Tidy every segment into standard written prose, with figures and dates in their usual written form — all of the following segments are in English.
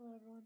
Hello, everyone.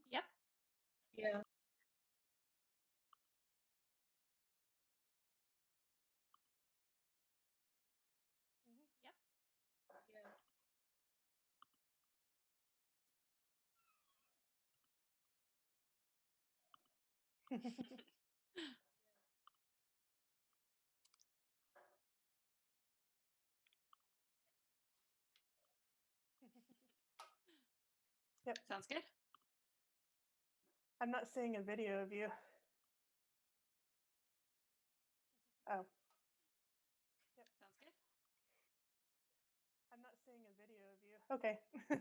Yep. Yeah. Yep. Yep. Sounds good. I'm not seeing a video of you. Oh. Yep. Sounds good. I'm not seeing a video of you. Okay. Oh.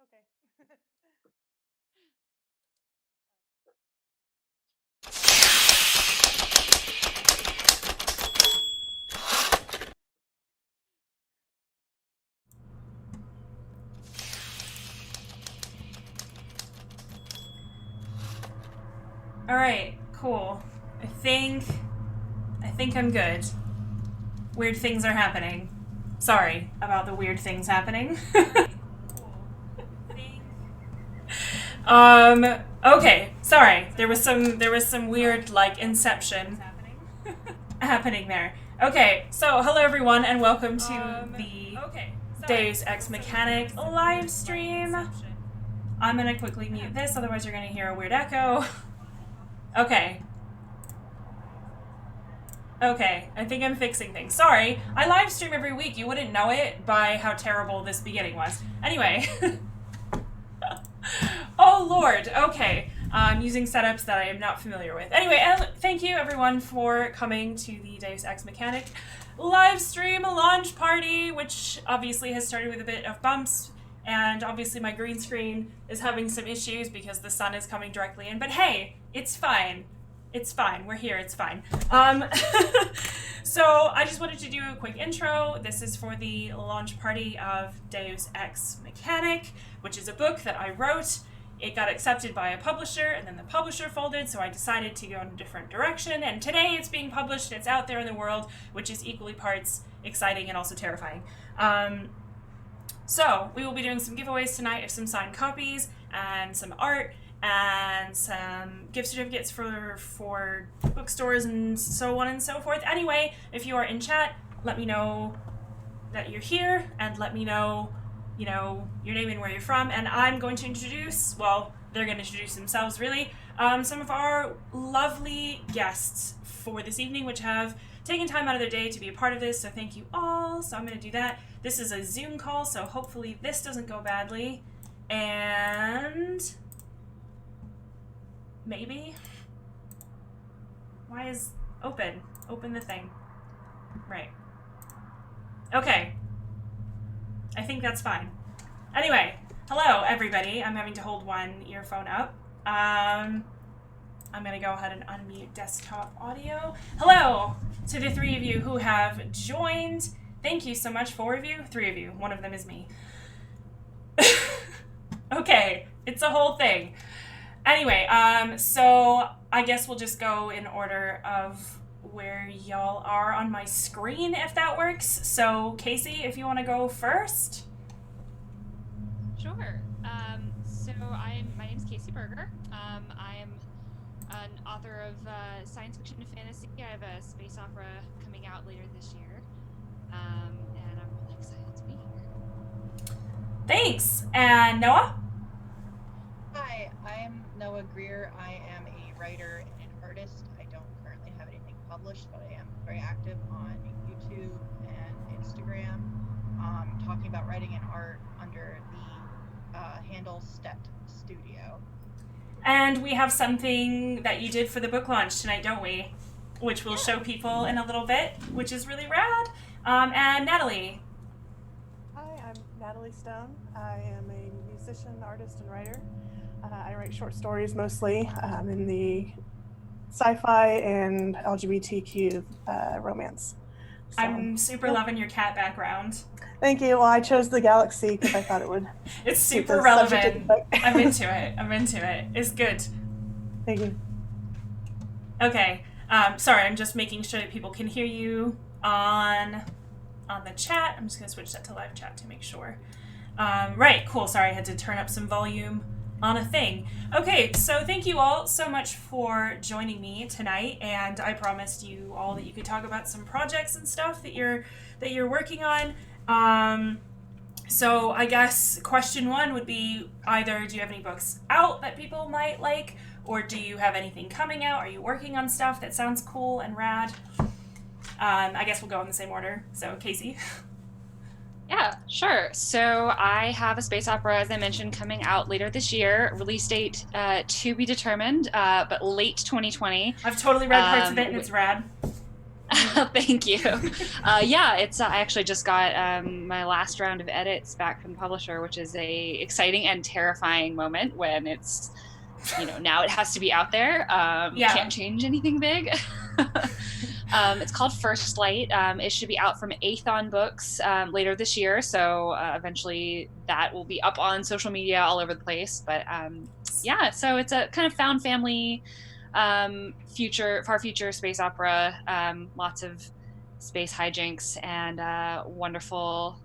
Okay. All right. Cool. I think I'm good. Weird things are happening. Sorry about the weird things happening. Okay. Sorry. There was some weird like inception happening there. Okay. So hello everyone and welcome to the Deus Ex Mechanic live stream. I'm gonna quickly mute this, otherwise you're gonna hear a weird echo. Okay. Okay, I think I'm fixing things. Sorry, I live stream every week. You wouldn't know it by how terrible this beginning was. Anyway. Oh lord, okay. I'm using setups that I am not familiar with. Anyway, thank you everyone for coming to the Deus Ex Mechanic live stream launch party, which obviously has started with a bit of bumps, and obviously my green screen is having some issues because the sun is coming directly in, but hey, it's fine. It's fine. We're here. It's fine. So I just wanted to do a quick intro. This is for the launch party of Deus Ex Mechanic, which is a book that I wrote. It got accepted by a publisher, and then the publisher folded, so I decided to go in a different direction. And today it's being published, and it's out there in the world, which is equally parts exciting and also terrifying. So we will be doing some giveaways tonight of some signed copies and some art and some gift certificates for bookstores and so on and so forth. Anyway, if you are in chat, let me know that you're here and let me know, you know, your name and where you're from. And I'm going to introduce, well, they're going to introduce themselves really, some of our lovely guests for this evening, which have taken time out of their day to be a part of this. So thank you all. So I'm going to do that. This is a Zoom call, so hopefully this doesn't go badly. And Maybe? Why is open? Open the thing. Right. Okay. I think that's fine. Anyway, hello everybody. I'm having to hold one earphone up. I'm going to go ahead and unmute desktop audio. Hello to the 3 of you who have joined. Thank you so much, 4 of you. 3 of you. One of them is me. Okay, it's a whole thing. Anyway, so I guess we'll just go in order of where y'all are on my screen, if that works. So, Casey, if you want to go first. Sure. My name's Casey Berger. I am an author of science fiction and fantasy. I have a space opera coming out later this year, and I'm really excited to be here. Thanks. And Noah? Hi, I'm Noah Greer. I am a writer and an artist. I don't currently have anything published, but I am very active on YouTube and Instagram, talking about writing and art under the handle Stet Studio. And we have something that you did for the book launch tonight, don't we? Which we'll show people in a little bit, which is really rad. And Natalie. Hi, I'm Natalie Stone. I am a musician, artist, and writer. I write short stories mostly in the sci-fi and LGBTQ romance. So, I'm super loving your cat background. Thank you. Well, I chose the galaxy because I thought it would. It's super relevant. I'm into it. It's good. Thank you. Okay. Sorry, I'm just making sure that people can hear you on the chat. I'm just going to switch that to live chat to make sure. Right, cool. Sorry, I had to turn up some volume on a thing. Okay, so thank you all so much for joining me tonight, and I promised you all that you could talk about some projects and stuff that you're working on. So I guess question 1 would be either do you have any books out that people might like, or do you have anything coming out? Are you working on stuff that sounds cool and rad? I guess we'll go in the same order. So Casey. Yeah, sure. So I have a space opera, as I mentioned, coming out later this year. Release date to be determined, but late 2020. I've totally read parts of it, and it's rad. Thank you. Yeah, it's. I actually just got my last round of edits back from the publisher, which is a exciting and terrifying moment when it's, now it has to be out there. Can't change anything big. It's called First Light. It should be out from Aethon Books later this year, so eventually that will be up on social media all over the place. But yeah, so it's a kind of found family, far future space opera, lots of space hijinks and wonderful,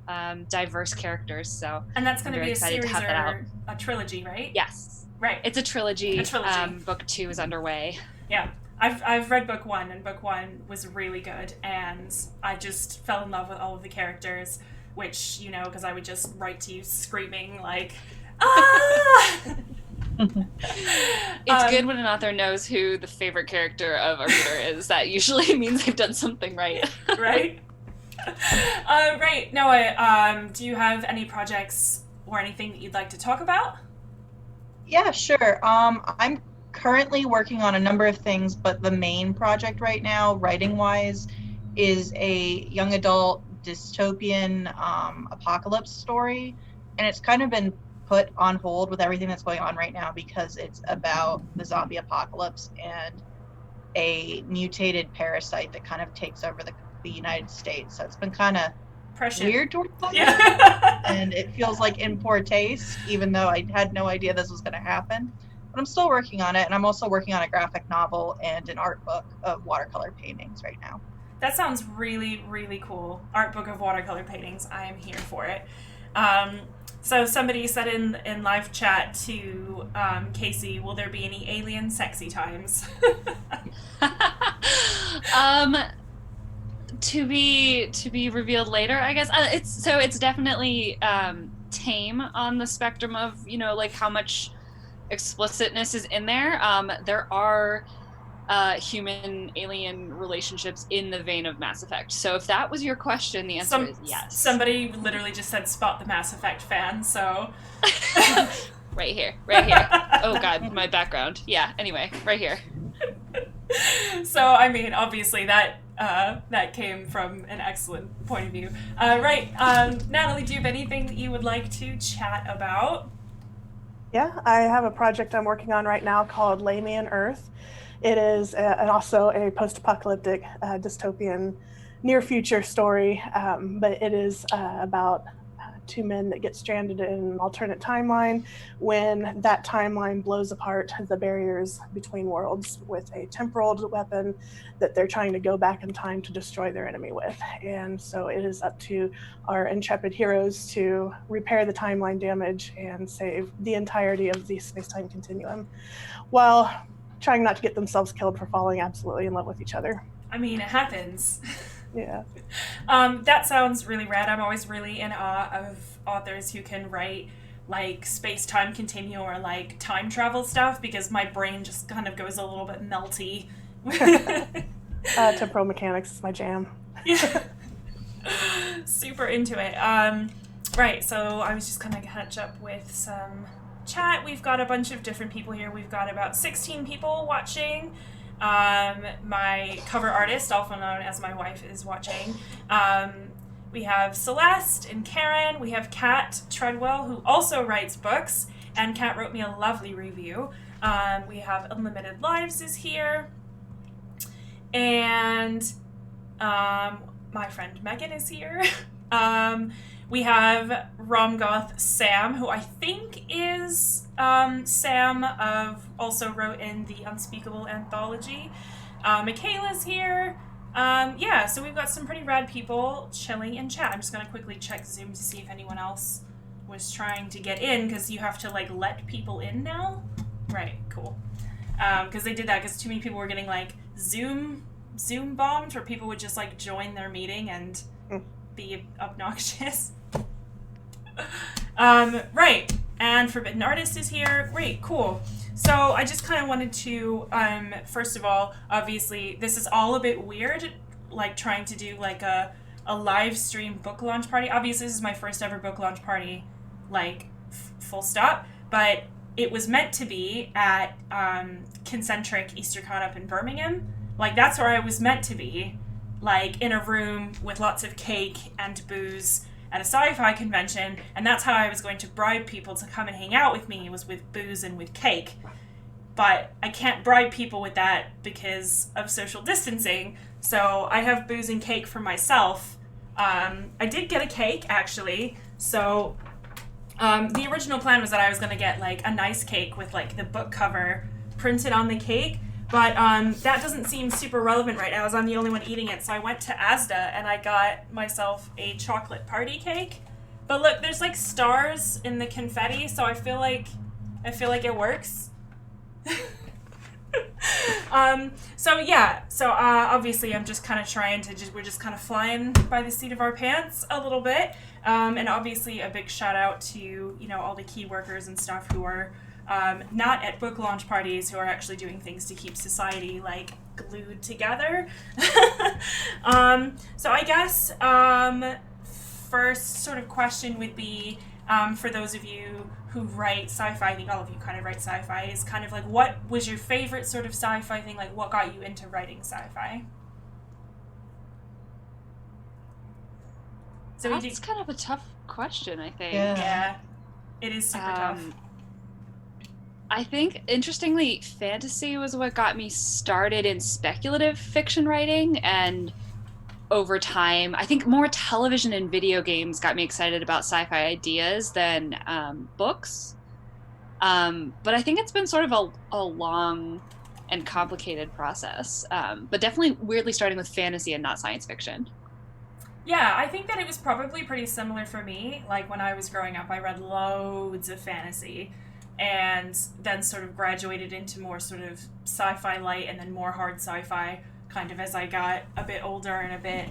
diverse characters. So and that's going to be a series or a trilogy, right? Yes, right. It's a trilogy. Book 2 is underway. Yeah. I've read book 1, and book 1 was really good, and I just fell in love with all of the characters, which, because I would just write to you screaming, like, ah! It's good when an author knows who the favorite character of a reader is. That usually means they've done something right. Right? Right. Noah, do you have any projects or anything that you'd like to talk about? Yeah, sure. I'm currently working on a number of things, but the main project right now, writing-wise, is a young adult dystopian apocalypse story, and it's kind of been put on hold with everything that's going on right now because it's about the zombie apocalypse and a mutated parasite that kind of takes over the United States. So it's been kind of weird towards that. Yeah. And it feels like in poor taste, even though I had no idea this was going to happen. But I'm still working on it, and I'm also working on a graphic novel and an art book of watercolor paintings right now. That sounds really, really cool. Art book of watercolor paintings. I am here for it. So somebody said in live chat to Casey, will there be any alien sexy times? To be revealed later, I guess. It's definitely tame on the spectrum of like how much explicitness is in there. There are human alien relationships in the vein of Mass Effect. So if that was your question, the answer is yes. Somebody literally just said spot the Mass Effect fan, so right here, right here. Oh God, my background. Yeah. Anyway, right here. So, I mean, obviously that that came from an excellent point of view. Right, Natalie, do you have anything that you would like to chat about? Yeah, I have a project I'm working on right now called Lamian Earth. It is and also a post-apocalyptic dystopian near future story, but it is about two men that get stranded in an alternate timeline when that timeline blows apart the barriers between worlds with a temporal weapon that they're trying to go back in time to destroy their enemy with. And so it is up to our intrepid heroes to repair the timeline damage and save the entirety of the space-time continuum while trying not to get themselves killed for falling absolutely in love with each other. I mean, it happens. Yeah. That sounds really rad. I'm always really in awe of authors who can write like space-time continuum or like time travel stuff, because my brain just kind of goes a little bit melty. Temporal mechanics is my jam. Yeah. Super into it. Right, so I was just gonna catch up with some chat. We've got a bunch of different people here. We've got about 16 people watching. My cover artist, also known as my wife, is watching. We have Celeste and Karen. We have Kat Treadwell, who also writes books, and Kat wrote me a lovely review. We have Unlimited Lives is here. And my friend Megan is here. We have Romgoth Sam, who I think is Sam also wrote in the Unspeakable anthology. Michaela's here. Yeah, so we've got some pretty rad people chilling in chat. I'm just going to quickly check Zoom to see if anyone else was trying to get in, because you have to like let people in now. Right, cool. Because they did that because too many people were getting like Zoom bombed, where people would just like join their meeting and be obnoxious. Right, and Forbidden Artist is here. Great, cool. So I just kind of wanted to, first of all, obviously this is all a bit weird, like trying to do like a live stream book launch party. Obviously this is my first ever book launch party, like full stop, but it was meant to be at Concentric EasterCon up in Birmingham. Like that's where I was meant to be, like in a room with lots of cake and booze at a sci-fi convention, and that's how I was going to bribe people to come and hang out with me, was with booze and with cake. But I can't bribe people with that because of social distancing, so I have booze and cake for myself. I did get a cake, actually, so the original plan was that I was going to get like a nice cake with like the book cover printed on the cake, but that doesn't seem super relevant right now, as I'm the only one eating it. So I went to Asda and I got myself a chocolate party cake. But look, there's like stars in the confetti, so I feel like it works. So obviously I'm just kind of trying to we're just kind of flying by the seat of our pants a little bit. And obviously a big shout out to, you know, all the key workers and stuff who are not at book launch parties, who are actually doing things to keep society like glued together. So I guess first sort of question would be, for those of you who write sci-fi, I think all of you kind of write sci-fi, is kind of like, what was your favorite sort of sci-fi thing? Like, what got you into writing sci-fi? So that's kind of a tough question, I think. Yeah, it is super tough. I think, interestingly, fantasy was what got me started in speculative fiction writing, and over time, I think more television and video games got me excited about sci-fi ideas than books. But I think it's been sort of a long and complicated process, but definitely weirdly starting with fantasy and not science fiction. Yeah, I think that it was probably pretty similar for me. Like, when I was growing up, I read loads of fantasy, and then sort of graduated into more sort of sci-fi light, and then more hard sci-fi kind of as I got a bit older and a bit,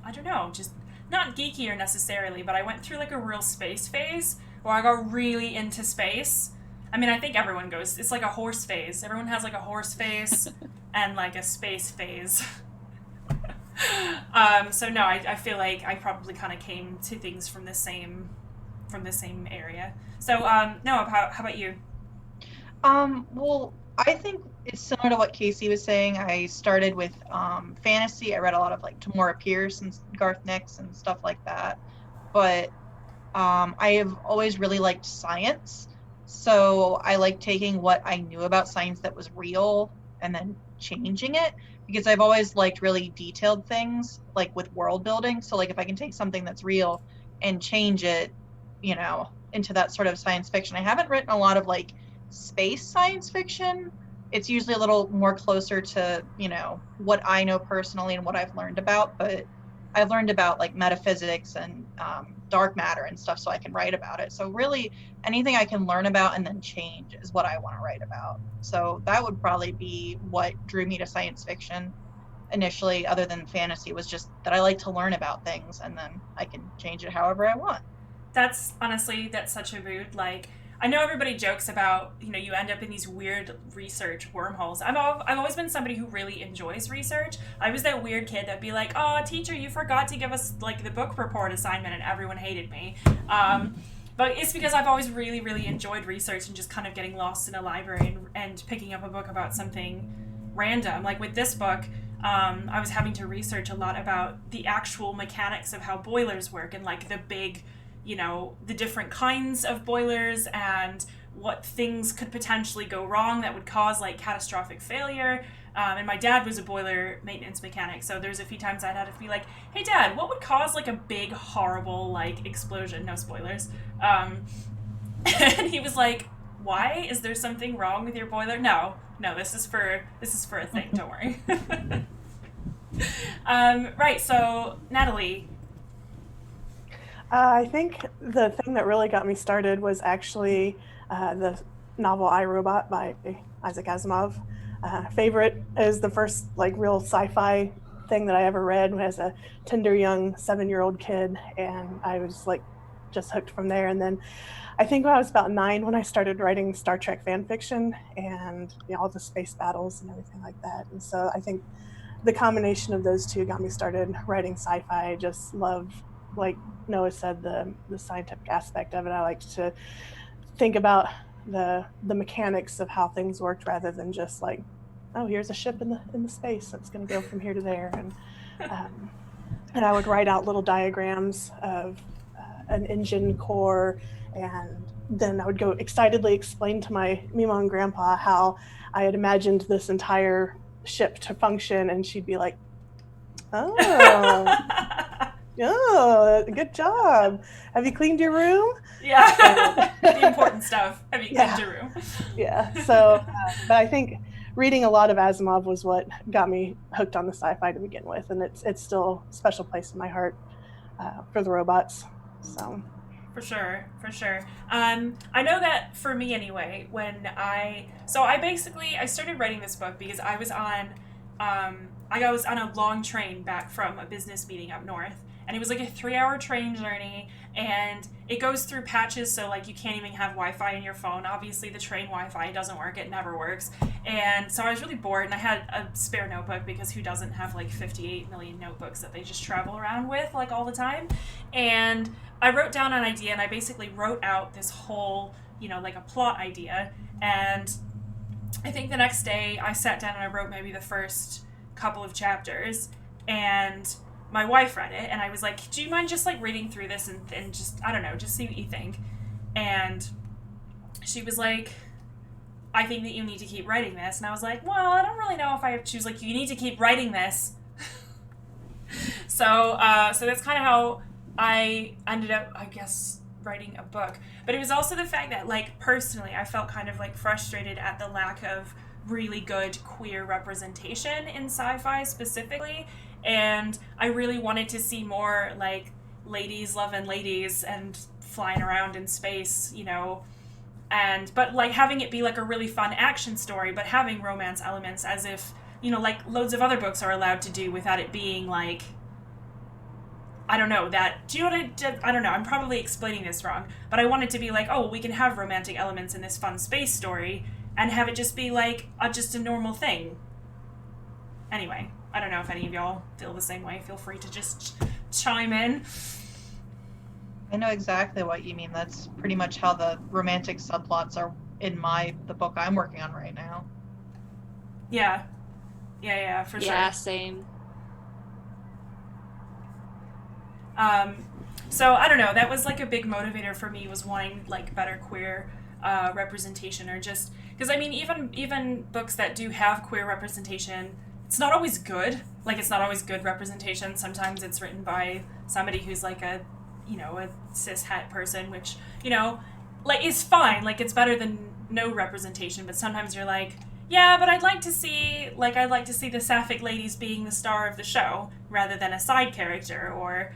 I don't know, just not geekier necessarily, but I went through like a real space phase where I got really into space. I mean, I think everyone goes, it's like a horse phase. Everyone has like a horse phase and like a space phase. So no, I feel like I probably kind of came to things from the same from the same area. So Noah, how about you? Well, I think it's similar to what Casey was saying. I started with fantasy. I read a lot of like Tamora Pierce and Garth Nix and stuff like that. But I have always really liked science. So I like taking what I knew about science that was real and then changing it, because I've always liked really detailed things, like with world building. So like if I can take something that's real and change it, into that sort of science fiction. I haven't written a lot of like space science fiction. It's usually a little more closer to, what I know personally and what I've learned about, but I've learned about like metaphysics and dark matter and stuff, so I can write about it. So really anything I can learn about and then change is what I want to write about. So that would probably be what drew me to science fiction initially, other than fantasy, was just that I like to learn about things and then I can change it however I want. That's such a mood. Like, I know everybody jokes about, you end up in these weird research wormholes. I've always been somebody who really enjoys research. I was that weird kid that'd be like, oh, teacher, you forgot to give us like the book report assignment, and everyone hated me. But it's because I've always really, really enjoyed research and just kind of getting lost in a library and picking up a book about something random. Like with this book, I was having to research a lot about the actual mechanics of how boilers work and like the big, the different kinds of boilers and what things could potentially go wrong that would cause like catastrophic failure. And my dad was a boiler maintenance mechanic, so there's a few times I'd have to be like, hey Dad, what would cause like a big horrible like explosion? No spoilers. And he was like, why? Is there something wrong with your boiler? No, this is for a thing, don't worry. Right, so Natalie. I think the thing that really got me started was actually the novel I, Robot by Isaac Asimov. Favorite is the first like real sci-fi thing that I ever read as a tender young 7-year-old kid, and I was like just hooked from there. And then I think when I was about 9 when I started writing Star Trek fan fiction and all the space battles and everything like that. And so I think the combination of those two got me started writing sci-fi. I just love, like Noah said, the scientific aspect of it. I like to think about the mechanics of how things worked rather than just like, oh, here's a ship in the space that's going to go from here to there. And I would write out little diagrams of an engine core, and then I would go excitedly explain to my Mima and Grandpa how I had imagined this entire ship to function, and she'd be like, oh. Oh, good job. Have you cleaned your room? Yeah, the important stuff. Have you cleaned your room? Yeah, so, but I think reading a lot of Asimov was what got me hooked on the sci-fi to begin with, and it's still a special place in my heart for the robots. So. For sure. I know that for me anyway, I started writing this book because I was on a long train back from a business meeting up north. And it was like a 3-hour train journey, and it goes through patches, so like you can't even have Wi-Fi in your phone. Obviously the train Wi-Fi doesn't work, it never works. And so I was really bored, and I had a spare notebook, because who doesn't have like 58 million notebooks that they just travel around with like all the time? And I wrote down an idea, and I basically wrote out this whole, like a plot idea. And I think the next day I sat down and I wrote maybe the first couple of chapters, and my wife read it, and I was like, do you mind just like reading through this and just, I don't know, just see what you think? And she was like, I think that you need to keep writing this. And I was like, well, I don't really know if I have. She was like, you need to keep writing this. So that's kind of how I ended up, I guess, writing a book. But it was also the fact that, like, personally, I felt kind of like frustrated at the lack of really good queer representation in sci-fi specifically. And I really wanted to see more like ladies loving ladies and flying around in space, but like having it be like a really fun action story, but having romance elements as if, like loads of other books are allowed to do, without it being like, I don't know, do you know what I did? I don't know, I'm probably explaining this wrong, but I wanted to be like, oh, we can have romantic elements in this fun space story and have it just be like just a normal thing. Anyway, I don't know if any of y'all feel the same way. Feel free to just chime in. I know exactly what you mean. That's pretty much how the romantic subplots are in the book I'm working on right now. Yeah. Yeah, for sure. Yeah, same. So I don't know, that was like a big motivator for me, was wanting like better queer representation, or just because I mean even books that do have queer representation, it's not always good. Like, it's not always good representation. Sometimes it's written by somebody who's like a cis het person, which like is fine. Like, it's better than no representation. But sometimes you're like, yeah, but I'd like to see the sapphic ladies being the star of the show rather than a side character, or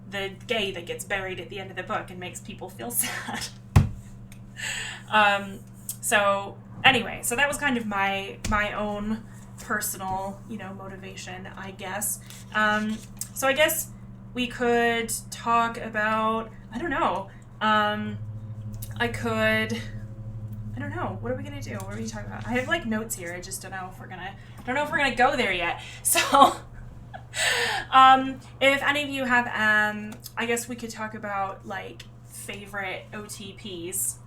the gay that gets buried at the end of the book and makes people feel sad. So anyway, so that was kind of my own personal, motivation, I guess. So I guess we could talk about, I don't know. I don't know. What are we gonna do? What are we talking about? I have like notes here. I just don't know if we're gonna go there yet. So, if any of you have, I guess we could talk about like favorite OTPs.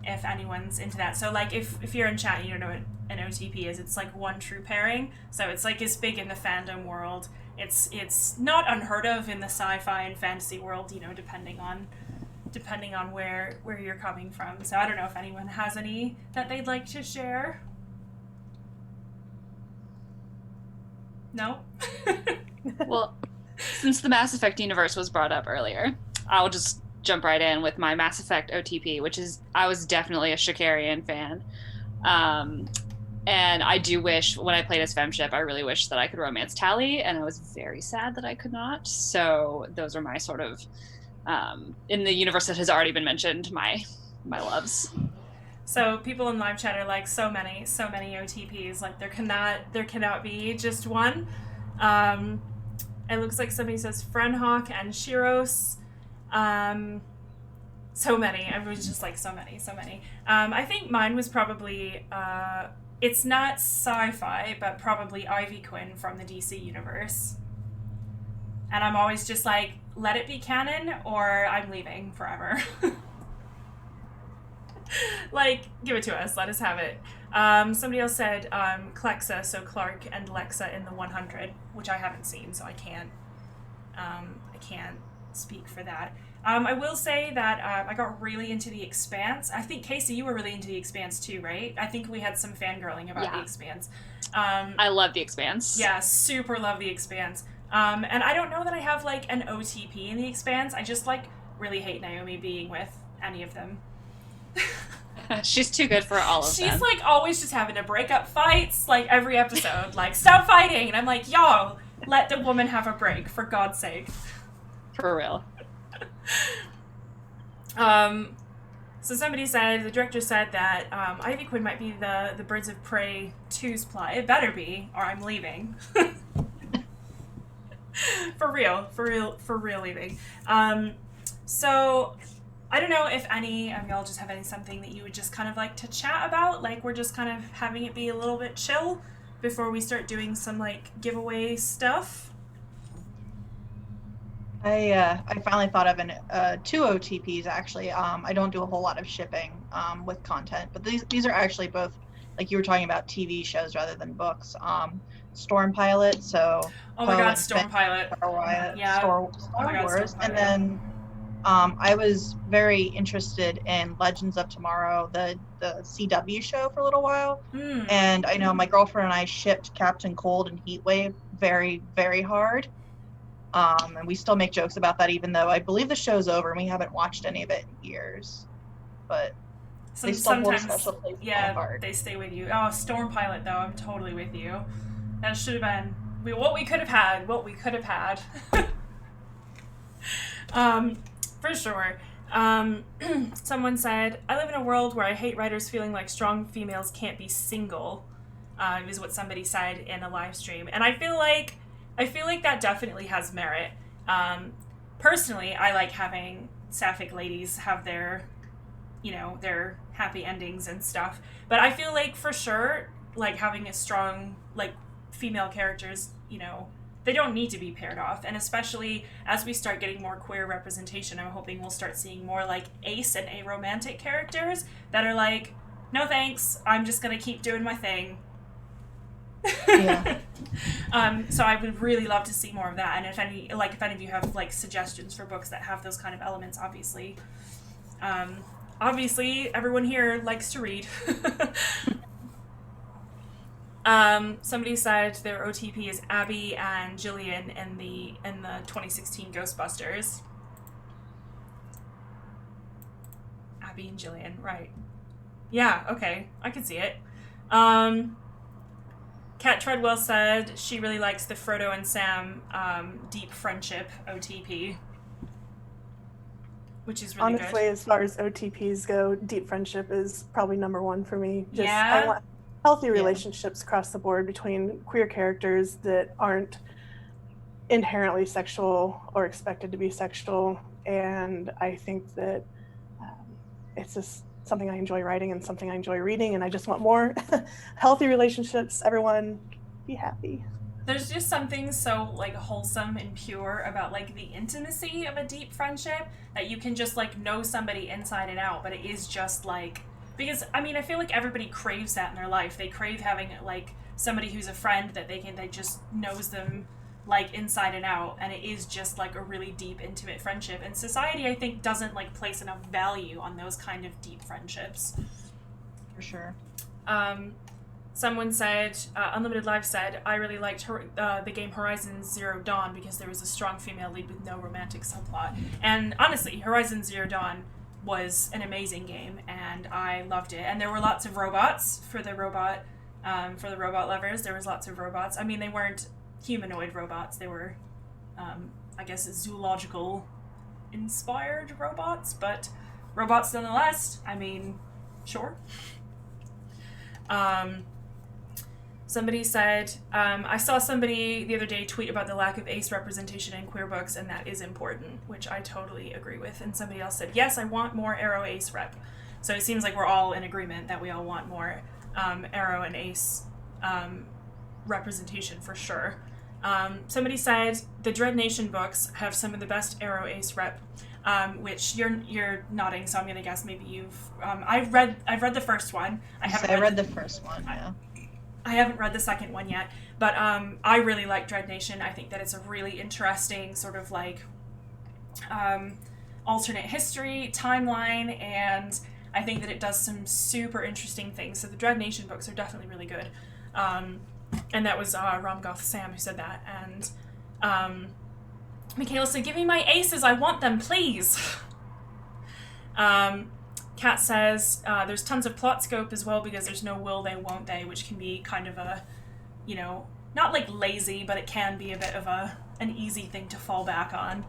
If anyone's into that. So like if you're in chat and you don't know what an OTP is, it's like one true pairing. So it's like it's big in the fandom world. It's not unheard of in the sci-fi and fantasy world, depending on where you're coming from. So I don't know if anyone has any that they'd like to share. No? Well, since the Mass Effect universe was brought up earlier, I'll just jump right in with my Mass Effect OTP, which is, I was definitely a Shakarian fan. And I do wish, when I played as Femship, I really wish that I could romance Tally, and I was very sad that I could not. So those are my sort of, in the universe that has already been mentioned, my loves. So people in live chat are like, so many OTPs. Like, there cannot be just one. It looks like somebody says Frenhawk and Shiros. So many. I was just like, so many. I think mine was probably, it's not sci-fi, but probably Ivy Quinn from the DC universe. And I'm always just like, let it be canon, or I'm leaving forever. Like, give it to us. Let us have it. Somebody else said Clexa, so Clark and Lexa in the 100, which I haven't seen, so I can't speak for that. I will say that I got really into The Expanse. I think, Casey, you were really into The Expanse too, right? I think we had some fangirling about The Expanse. I love The Expanse. Yeah, super love The Expanse. And I don't know that I have like an OTP in The Expanse. I just like really hate Naomi being with any of them. She's too good for all of them. She's like always just having to break up fights, like every episode, like, stop fighting. And I'm like, y'all, let the woman have a break, for God's sake. For real. So somebody said, the director said that Ivy Quinn might be the Birds of Prey 2's plot. It better be, or I'm leaving. For real leaving. So I don't know if any of y'all just have something that you would just kind of like to chat about. Like, we're just kind of having it be a little bit chill before we start doing some like giveaway stuff. I finally thought of two OTPs actually. I don't do a whole lot of shipping with content, but these are actually both, like you were talking about, TV shows rather than books. Storm Pilot, so oh my god, Storm Pilot, Star Wars, and then I was very interested in Legends of Tomorrow, the CW show, for a little while. And I know my girlfriend and I shipped Captain Cold and Heatwave very, very hard. And we still make jokes about that, even though I believe the show's over and we haven't watched any of it in years. But they still hold a special place in my heart. They stay with you. Oh, Storm Pilot, though, I'm totally with you. That should have been what we could have had. For sure. Someone said, I live in a world where I hate writers feeling like strong females can't be single, is what somebody said in a live stream. And I feel like that definitely has merit. Personally, I like having sapphic ladies have their happy endings and stuff. But I feel like, for sure, like, having a strong, like, female characters, they don't need to be paired off. And especially as we start getting more queer representation, I'm hoping we'll start seeing more like ace and aromantic characters that are like, no thanks, I'm just gonna keep doing my thing. Yeah. So I would really love to see more of that. And if any of you have like suggestions for books that have those kind of elements, obviously everyone here likes to read. Somebody said their OTP is Abby and Jillian in the 2016 Ghostbusters. Abby and Jillian, right. Yeah, okay, I can see it. Kat Treadwell said she really likes the Frodo and Sam deep friendship OTP, which is really Honestly, good. as far as OTPs go, deep friendship is probably number one for me. Yeah? I want healthy relationships across the board between queer characters that aren't inherently sexual or expected to be sexual. And I think that it's just something I enjoy writing and something I enjoy reading, and I just want more healthy relationships. Everyone be happy. There's just something so like wholesome and pure about like the intimacy of a deep friendship that you can just like know somebody inside and out, but it is just like, because I mean I feel like everybody craves that in their life. They crave having like somebody who's a friend that they just knows them like inside and out, and it is just like a really deep intimate friendship, and society I think doesn't like place enough value on those kind of deep friendships. For sure. Someone said, Unlimited Live said, I really liked the game Horizon Zero Dawn because there was a strong female lead with no romantic subplot. And honestly, Horizon Zero Dawn was an amazing game, and I loved it. And there were lots of robots for the robot lovers. There was lots of robots. I mean, they weren't humanoid robots. They were, I guess, zoological inspired robots, but robots nonetheless. I mean, sure. Somebody said, I saw somebody the other day tweet about the lack of ace representation in queer books, and that is important, which I totally agree with. And somebody else said, yes, I want more Arrow ace rep. So it seems like we're all in agreement that we all want more Arrow and ace representation for sure. Somebody said the Dread Nation books have some of the best Arrow ace rep, which you're nodding, so I'm gonna guess maybe you've. I've read the first one. I read the first one. Yeah. I haven't read the second one yet, but I really like Dread Nation. I think that it's a really interesting sort of like alternate history timeline, and I think that it does some super interesting things. So the Dread Nation books are definitely really good. And that was Ramgoth Sam who said that. And Michaela said, give me my aces, I want them, please. Kat says, there's tons of plot scope as well because there's no will they, won't they, which can be kind of a, you know, not like lazy, but it can be a bit of an easy thing to fall back on.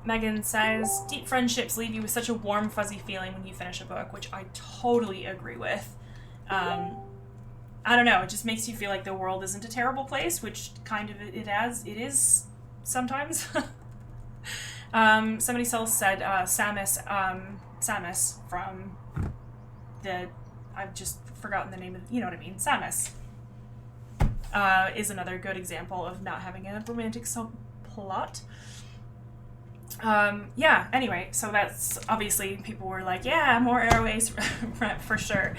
Megan says, deep friendships leave you with such a warm, fuzzy feeling when you finish a book, which I totally agree with. I don't know, it just makes you feel like the world isn't a terrible place, which kind of it is sometimes. Somebody else said Samus from I've just forgotten the name of, you know what I mean, Samus, is another good example of not having a romantic subplot. Anyway, so that's obviously people were like, yeah, more Arrow ace for sure.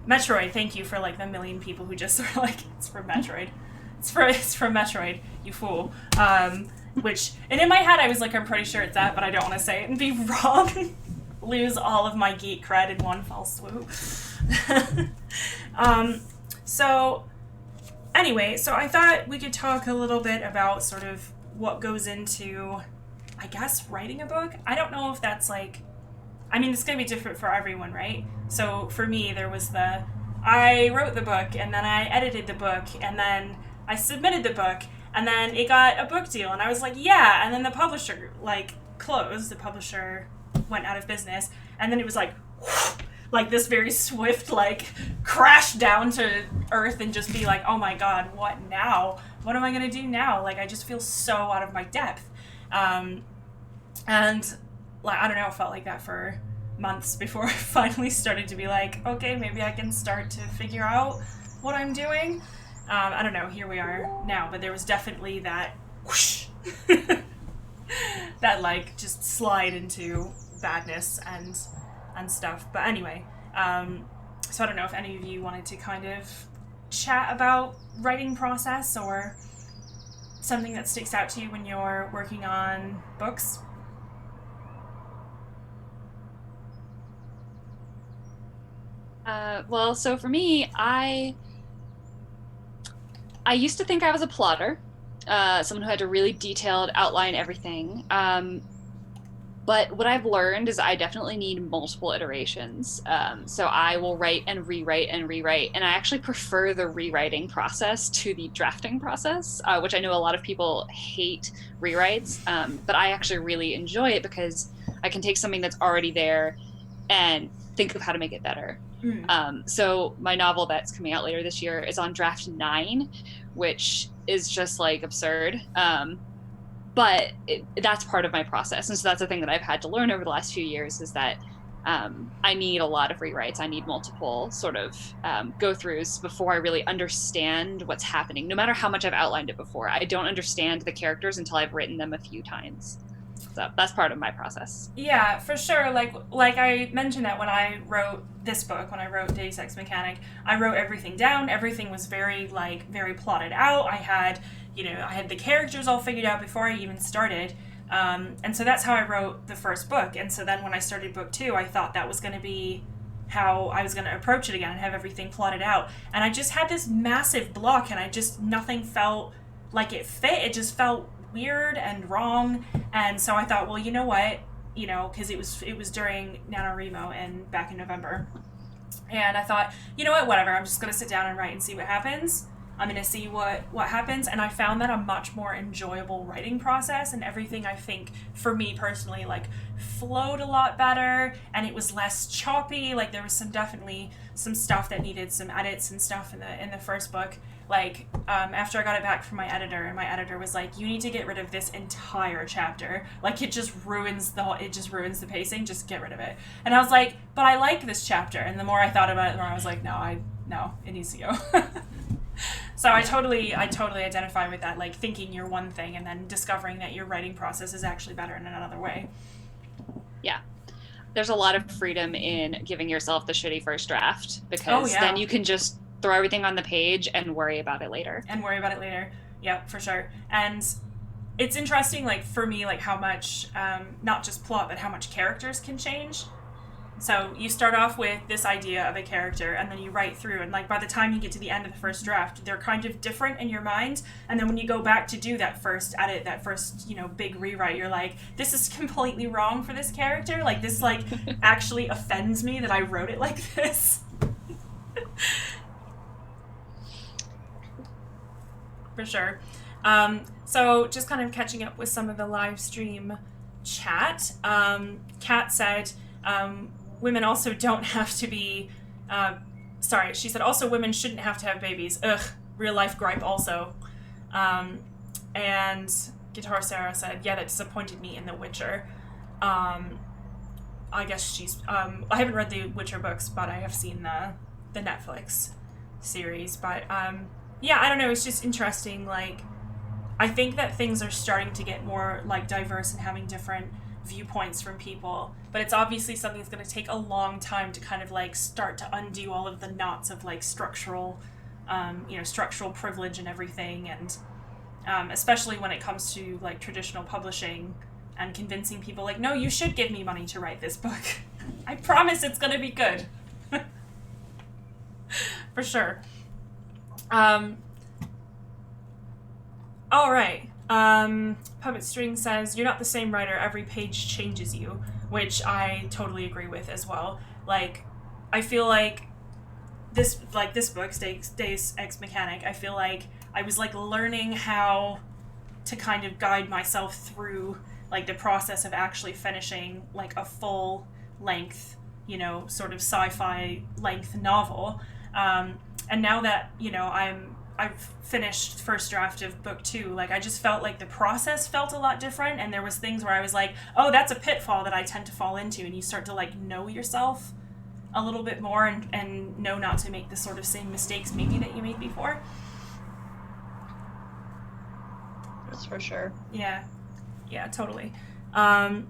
Metroid, thank you for like the million people who just sort of like, it's from Metroid. It's from Metroid, you fool. Which, and in my head I was like, I'm pretty sure it's that, but I don't want to say it and be wrong. Lose all of my geek cred in one fell swoop. So anyway, so I thought we could talk a little bit about sort of what goes into, I guess, writing a book. I don't know if that's like, I mean, it's going to be different for everyone, right? So for me, there was I wrote the book, and then I edited the book, and then I submitted the book, and then it got a book deal, and I was like, yeah, and then the publisher, like, closed. The publisher went out of business, and then it was like this very swift, like, crash down to earth and just be like, oh my god, what now? What am I going to do now? Like, I just feel so out of my depth. And, like, I don't know, it felt like that for months before I finally started to be like, okay, maybe I can start to figure out what I'm doing. I don't know, here we are now, but there was definitely that whoosh, that like just slide into badness and stuff. But anyway, so I don't know if any of you wanted to kind of chat about writing process or something that sticks out to you when you're working on books. Well, so for me, I used to think I was a plotter, someone who had to really detailed outline everything. But what I've learned is I definitely need multiple iterations. So I will write and rewrite and rewrite. And I actually prefer the rewriting process to the drafting process, which I know a lot of people hate rewrites. But I actually really enjoy it because I can take something that's already there and think of how to make it better. So my novel that's coming out later this year is on draft 9, which is just like absurd. But that's part of my process. And so that's the thing that I've had to learn over the last few years is that I need a lot of rewrites. I need multiple sort of go-throughs before I really understand what's happening, no matter how much I've outlined it before. I don't understand the characters until I've written them a few times. So that's part of my process. Yeah, for sure. Like I mentioned that when I wrote this book, when I wrote Deus Ex Mechanic, I wrote everything down. Everything was very plotted out. I had the characters all figured out before I even started. And so that's how I wrote the first book. And so then when I started book 2, I thought that was going to be how I was going to approach it again and have everything plotted out. And I just had this massive block, and nothing felt like it fit. It just felt weird and wrong. And so I thought, well, you know what, because it was during NaNoWriMo and back in November, and I thought, you know what, whatever, I'm just going to sit down and write and see what happens. I'm going to see what happens. And I found that a much more enjoyable writing process, and everything, I think, for me personally, like, flowed a lot better, and it was less choppy. Like, there was definitely some stuff that needed some edits and stuff in the first book. Like, after I got it back from my editor, and my editor was like, you need to get rid of this entire chapter. Like, it just ruins the pacing. Just get rid of it. And I was like, but I like this chapter. And the more I thought about it, the more I was like, no, it needs to go. So I totally identify with that, like, thinking you're one thing and then discovering that your writing process is actually better in another way. Yeah. There's a lot of freedom in giving yourself the shitty first draft, because then you can just throw everything on the page and worry about it later. Yeah, for sure. And it's interesting, like, for me, like, how much, not just plot, but how much characters can change. So you start off with this idea of a character, and then you write through, and, like, by the time you get to the end of the first draft, they're kind of different in your mind. And then when you go back to do that first edit, that first, big rewrite, you're like, this is completely wrong for this character. Like, this, like, actually offends me that I wrote it like this. For sure. So just kind of catching up with some of the live stream chat. Kat said, women also don't have to be, she said also women shouldn't have to have babies. Ugh, real life gripe also. And Guitar Sarah said, yeah, that disappointed me in The Witcher. I guess she's, I haven't read the Witcher books, but I have seen the Netflix series. But yeah, I don't know, it's just interesting. Like, I think that things are starting to get more, like, diverse and having different viewpoints from people, but it's obviously something that's going to take a long time to kind of, like, start to undo all of the knots of, like, structural privilege and everything, and especially when it comes to, like, traditional publishing and convincing people, like, no, you should give me money to write this book. I promise it's going to be good. For sure. All right. Puppet String says, you're not the same writer, every page changes you, which I totally agree with as well. Like, I feel like this book, Deus Ex Mechanic, I feel like I was, like, learning how to kind of guide myself through, like, the process of actually finishing, like, a full length, sort of sci-fi length novel. And now that, I've finished first draft of book 2, like, I just felt like the process felt a lot different, and there was things where I was like, oh, that's a pitfall that I tend to fall into, and you start to, like, know yourself a little bit more and know not to make the sort of same mistakes maybe that you made before. That's for sure. Yeah, totally. Sorry,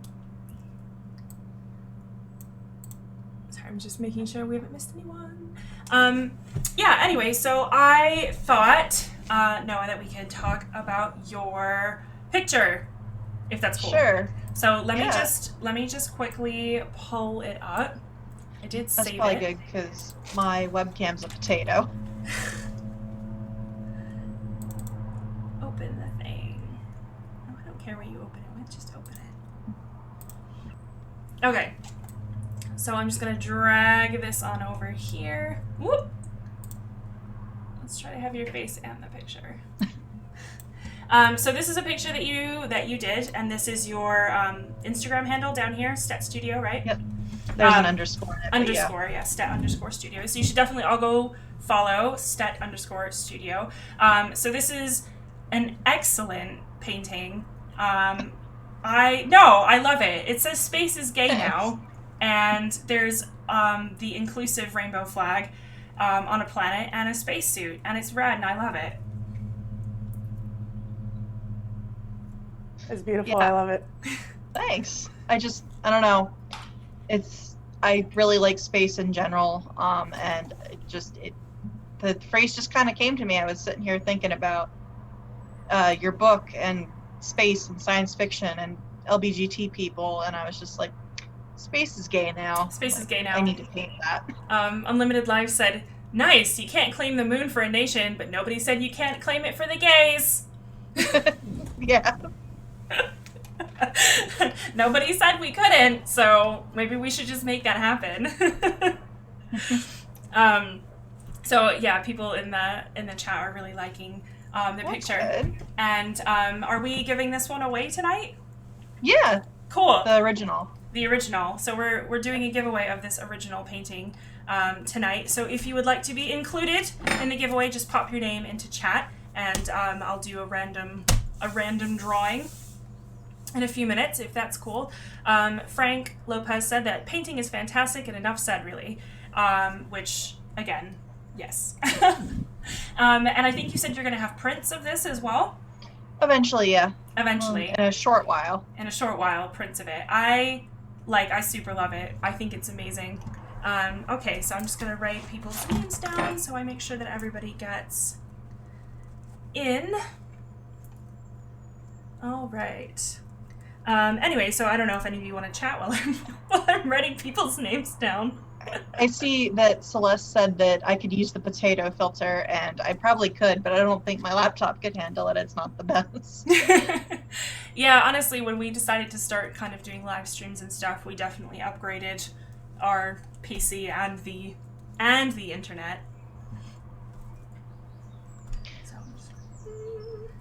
I'm just making sure we haven't missed anyone. Anyway, so I thought, Noah, that we could talk about your picture, if that's cool. Sure. So let me just quickly pull it up. I did That's save probably it. good because my webcam's a potato. Open the thing. Oh, I don't care what you open it with, just open it. Okay. So I'm just gonna drag this on over here. Whoop! Let's try to have your face and the picture. So this is a picture that you did, and this is your Instagram handle down here, Stet Studio, right? Yep. There's an underscore in it. Underscore, yeah, Stet_Studio. So you should definitely all go follow Stet_Studio. So this is an excellent painting. I love it. It says space is gay now, and there's the inclusive rainbow flag on a planet and a spacesuit, and it's red, and I love it. It's beautiful. Yeah. I love it. Thanks. I don't know. I really like space in general, and the phrase just kind of came to me. I was sitting here thinking about your book and space and science fiction and LBGT people, and I was just like, space is gay now. Space is gay now. I need to paint that. Unlimited Live said, nice, you can't claim the moon for a nation, but nobody said you can't claim it for the gays. Yeah. Nobody said we couldn't, so maybe we should just make that happen. So yeah, people in the chat are really liking the picture. Good. And are we giving this one away tonight? Yeah. Cool. The original. The original. So we're doing a giveaway of this original painting tonight. So if you would like to be included in the giveaway, just pop your name into chat, and I'll do a random drawing in a few minutes, if that's cool. Frank Lopez said that painting is fantastic and enough said, really. Which, again, yes. And I think you said you're going to have prints of this as well? Eventually, yeah. Eventually. In a short while. In a short while, prints of it. I super love it. I think it's amazing. Okay, so I'm just going to write people's names down so I make sure that everybody gets in. All right. Anyway, so I don't know if any of you want to chat while I'm writing people's names down. I see that Celeste said that I could use the potato filter, and I probably could, but I don't think my laptop could handle it. It's not the best. Yeah, honestly, when we decided to start kind of doing live streams and stuff, we definitely upgraded our PC and the internet. So.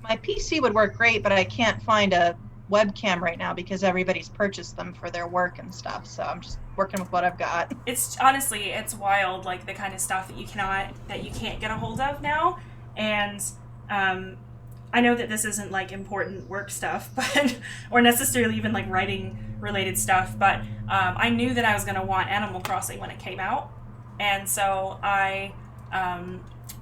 My PC would work great, but I can't find a webcam right now because everybody's purchased them for their work and stuff, so I'm just working with what I've got. It's honestly, it's wild, like the kind of stuff that you can't get a hold of now. And I know that this isn't like important work stuff, but or necessarily even like writing related stuff, but I knew that I was going to want Animal Crossing when it came out, and so I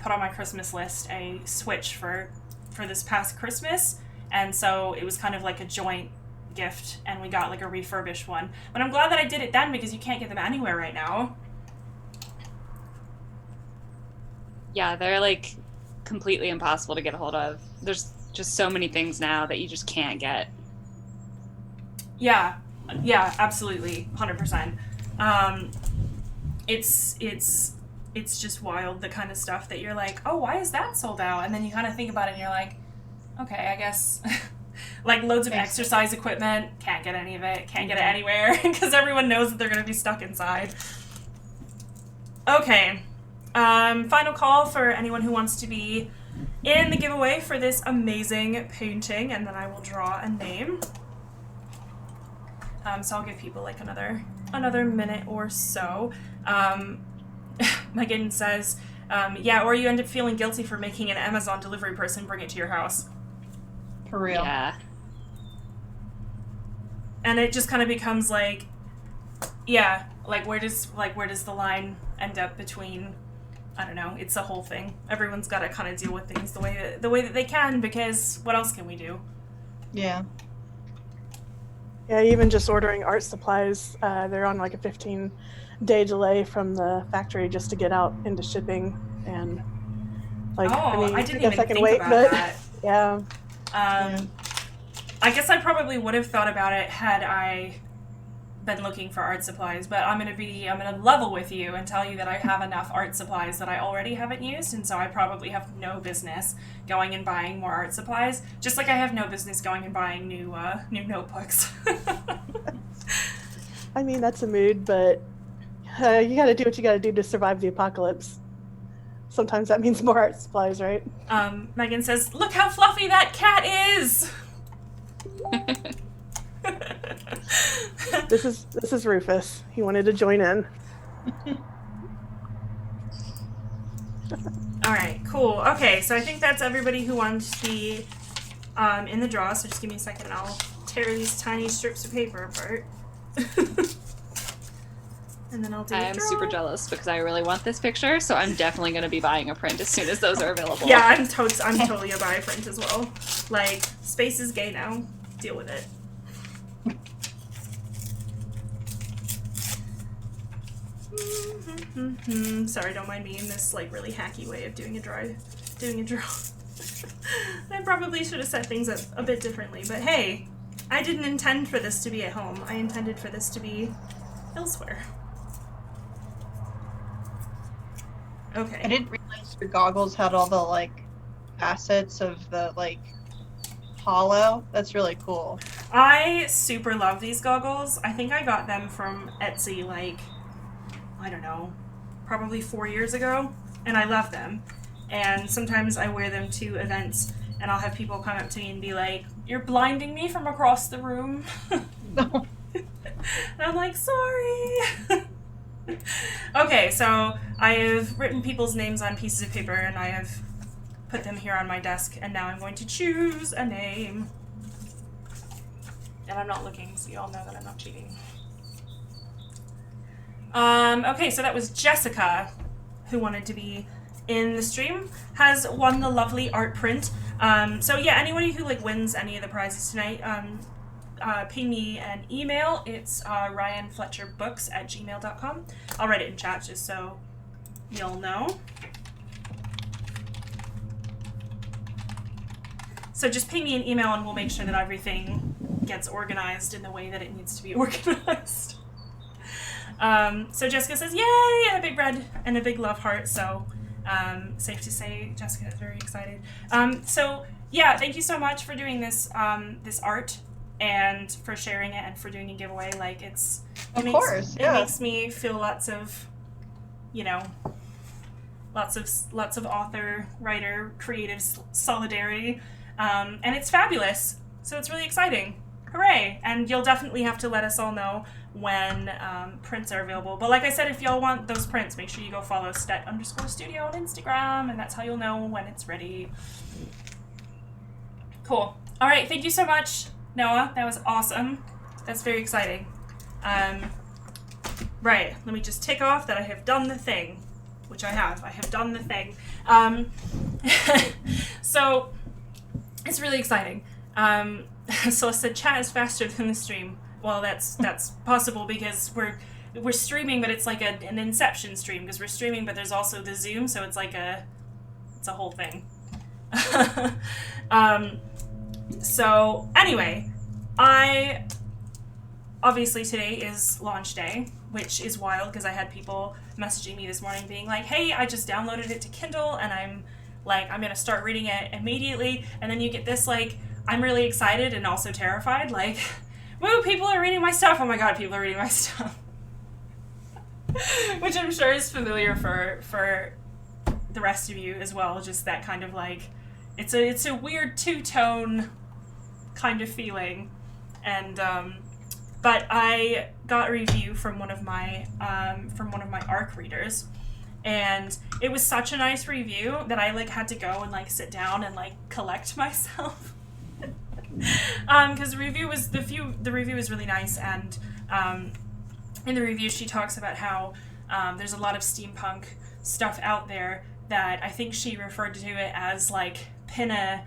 put on my Christmas list a Switch for this past Christmas. And so it was kind of like a joint gift, and we got like a refurbished one. But I'm glad that I did it then, because you can't get them anywhere right now. Yeah, they're like completely impossible to get a hold of. There's just so many things now that you just can't get. Yeah, absolutely, 100%. It's just wild, the kind of stuff that you're like, oh, why is that sold out? And then you kind of think about it, and you're like, okay, I guess, like loads of exercise equipment, can't get any of it, can't get it anywhere, because everyone knows that they're going to be stuck inside. Okay, final call for anyone who wants to be in the giveaway for this amazing painting, and then I will draw a name. So I'll give people like another minute or so. Megan says, yeah, or you end up feeling guilty for making an Amazon delivery person bring it to your house. For real. Yeah. And it just kind of becomes like, yeah, like where does the line end up between I don't know, it's a whole thing. Everyone's got to kind of deal with things the way that they can, because what else can we do? Yeah. Yeah, even just ordering art supplies, they're on like a 15-day delay from the factory just to get out into shipping. And like, I didn't guess even I can think wait, about but that. yeah. I guess I probably would have thought about it had I been looking for art supplies, but I'm gonna level with you and tell you that I have enough art supplies that I already haven't used, and so I probably have no business going and buying more art supplies, just like I have no business going and buying new notebooks. I mean, that's a mood, but you gotta do what you gotta do to survive the apocalypse. Sometimes that means more art supplies, right? Megan says, "Look how fluffy that cat is!" This is Rufus. He wanted to join in. All right, cool. Okay, so I think that's everybody who wants to be in the draw. So just give me a second, and I'll tear these tiny strips of paper apart. And then I'll do. I'm super jealous because I really want this picture, so I'm definitely going to be buying a print as soon as those are available. Yeah, I'm totally a buy a print as well. Like, space is gay now. Deal with it. Sorry, don't mind me in this like really hacky way of doing a draw. I probably should have set things up a bit differently, but hey, I didn't intend for this to be at home. I intended for this to be elsewhere. Okay. I didn't realize your goggles had all the like facets of the like hollow. That's really cool. I super love these goggles. I think I got them from Etsy like, I don't know, probably 4 years ago, and I love them. And sometimes I wear them to events, and I'll have people come up to me and be like, "You're blinding me from across the room." No. And I'm like, sorry. Okay, so I have written people's names on pieces of paper, and I have put them here on my desk, and now I'm going to choose a name. And I'm not looking, so you all know that I'm not cheating. Okay, so that was Jessica, who wanted to be in the stream, has won the lovely art print. So yeah, anybody who like wins any of the prizes tonight, ping me an email. It's ryanfletcherbooks@gmail.com. I'll write it in chat just so you'll know. So just ping me an email and we'll make sure that everything gets organized in the way that it needs to be organized. So Jessica says, yay, and a big red and a big love heart. So safe to say Jessica is very excited. So yeah, thank you so much for doing this this art and for sharing it and for doing a giveaway. Like it makes me feel lots of, you know, lots of author, writer, creative solidarity. And it's fabulous. So it's really exciting. Hooray! And you'll definitely have to let us all know when prints are available. But like I said, if y'all want those prints, make sure you go follow stet_studio on Instagram, and that's how you'll know when it's ready. Cool. All right, thank you so much, Noah. That was awesome. That's very exciting. Right, let me just tick off that I have done the thing, which I have. I have done the thing. So it's really exciting. So I said chat is faster than the stream. Well, that's possible because we're streaming, but it's like an Inception stream because we're streaming, but there's also the Zoom, so it's like it's a whole thing. So anyway, obviously today is launch day, which is wild because I had people messaging me this morning being like, hey, I just downloaded it to Kindle and I'm gonna start reading it immediately. And then you get this like, I'm really excited and also terrified, like, woo, people are reading my stuff. Oh my god, people are reading my stuff. Which I'm sure is familiar for the rest of you as well, just that kind of like, it's a weird two-tone kind of feeling. And but I got a review from one of my ARC readers, and it was such a nice review that I like had to go and like sit down and like collect myself. Because the review was really nice, and in the review she talks about how there's a lot of steampunk stuff out there that I think she referred to it as like pin a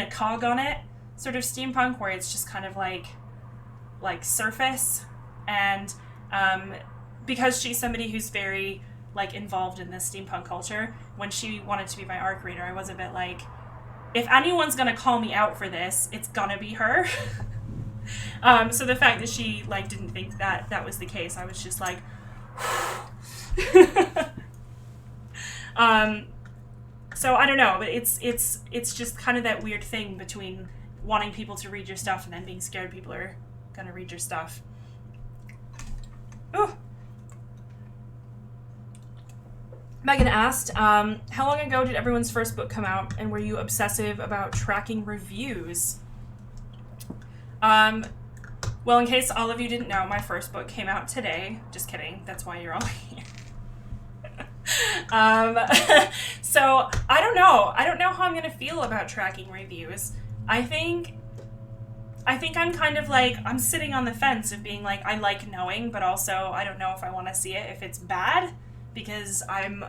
cog on it sort of steampunk, where it's just kind of like surface. And because she's somebody who's very like involved in this steampunk culture, when she wanted to be my ARC reader, I was a bit like, if anyone's gonna call me out for this, it's gonna be her. So the fact that she like didn't think that was the case, I was just like so I don't know, but it's just kind of that weird thing between wanting people to read your stuff and then being scared people are gonna read your stuff. Ooh. Megan asked, how long ago did everyone's first book come out, and were you obsessive about tracking reviews? Well, in case all of you didn't know, my first book came out today. Just kidding. That's why you're all here. So I don't know. I don't know how I'm going to feel about tracking reviews. I think I'm kind of like, I'm sitting on the fence of being like, I like knowing, but also I don't know if I want to see it if it's bad, because I'm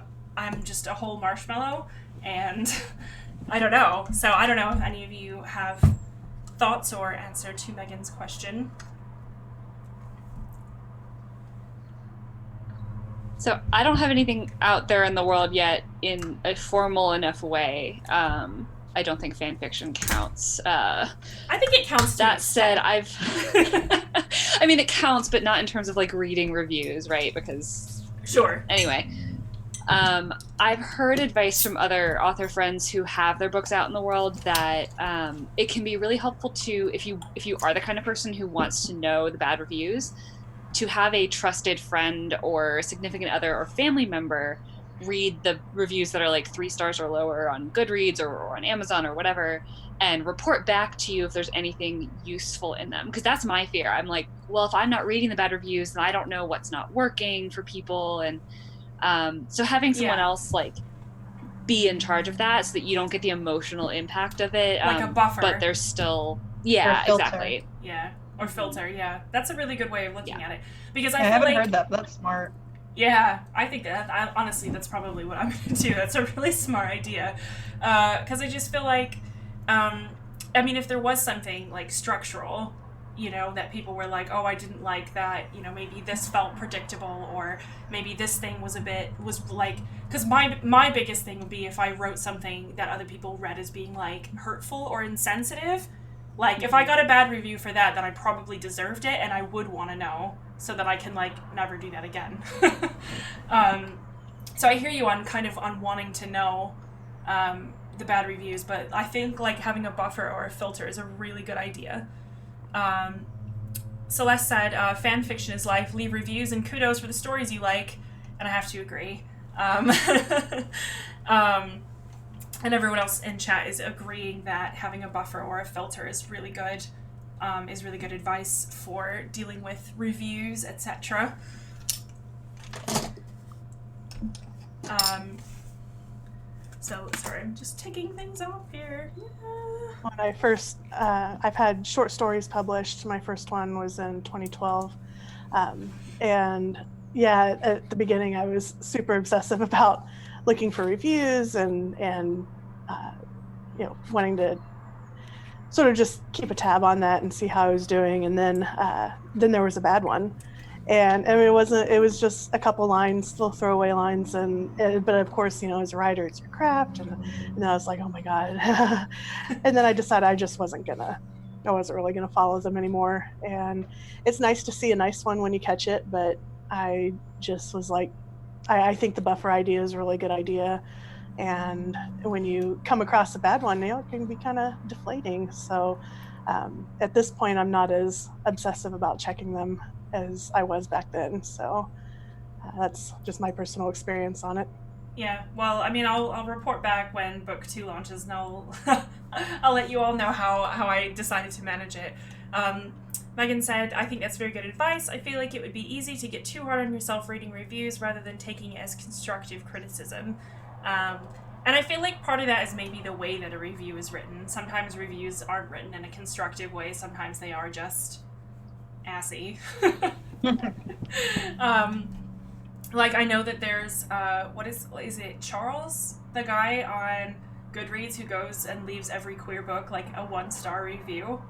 just a whole marshmallow, and I don't know. So I don't know if any of you have thoughts or answer to Megan's question. So I don't have anything out there in the world yet in a formal enough way. I don't think fan fiction counts. I think it counts. That said, I mean, it counts, but not in terms of like reading reviews, right? Because sure. Anyway, I've heard advice from other author friends who have their books out in the world that it can be really helpful to, if you are the kind of person who wants to know the bad reviews, to have a trusted friend or significant other or family member read the reviews that are like 3 stars or lower on Goodreads or on Amazon or whatever, and report back to you if there's anything useful in them. Because that's my fear. I'm like, well, if I'm not reading the bad reviews, then I don't know what's not working for people. And so having someone else like be in charge of that so that you don't get the emotional impact of it. Like a buffer. But there's still, yeah, exactly. Yeah. Or filter, yeah. That's a really good way of looking at it. Because I haven't like, heard that. That's smart. Yeah, I think that, honestly, that's probably what I'm going to do. That's a really smart idea. Because I just feel like, I mean, if there was something, like, structural, you know, that people were like, oh, I didn't like that, you know, maybe this felt predictable, or maybe this thing was like, because my biggest thing would be if I wrote something that other people read as being, like, hurtful or insensitive. Like, if I got a bad review for that, then I probably deserved it, and I would want to know, so that I can, like, never do that again. So I hear you on wanting to know the bad reviews, but I think, like, having a buffer or a filter is a really good idea. Celeste said, fan fiction is life, leave reviews, and kudos for the stories you like, and I have to agree. And everyone else in chat is agreeing that having a buffer or a filter is really good advice for dealing with reviews, etc. So, sorry, I'm just taking things off here. Yeah. When I first, I've had short stories published. My first one was in 2012. And yeah, at the beginning I was super obsessive about looking for reviews and you know, wanting to sort of just keep a tab on that and see how I was doing. And then there was a bad one, and I mean, it was just a couple lines, little throwaway lines, but of course, you know, as a writer, it's your craft, and I was like, oh my god. And then I decided I wasn't really gonna follow them anymore. And it's nice to see a nice one when you catch it, but I just was like, I think the buffer idea is a really good idea. And when you come across a bad one, you know, it can be kind of deflating. So at this point, I'm not as obsessive about checking them as I was back then. So that's just my personal experience on it. Yeah, well, I mean, I'll report back when book 2 launches, and I'll let you all know how I decided to manage it. Megan said, I think that's very good advice. I feel like it would be easy to get too hard on yourself reading reviews rather than taking it as constructive criticism. And I feel like part of that is maybe the way that a review is written. Sometimes reviews aren't written in a constructive way. Sometimes they are just assy. Like, I know that there's, what is it, Charles? The guy on Goodreads who goes and leaves every queer book, like, a 1-star review.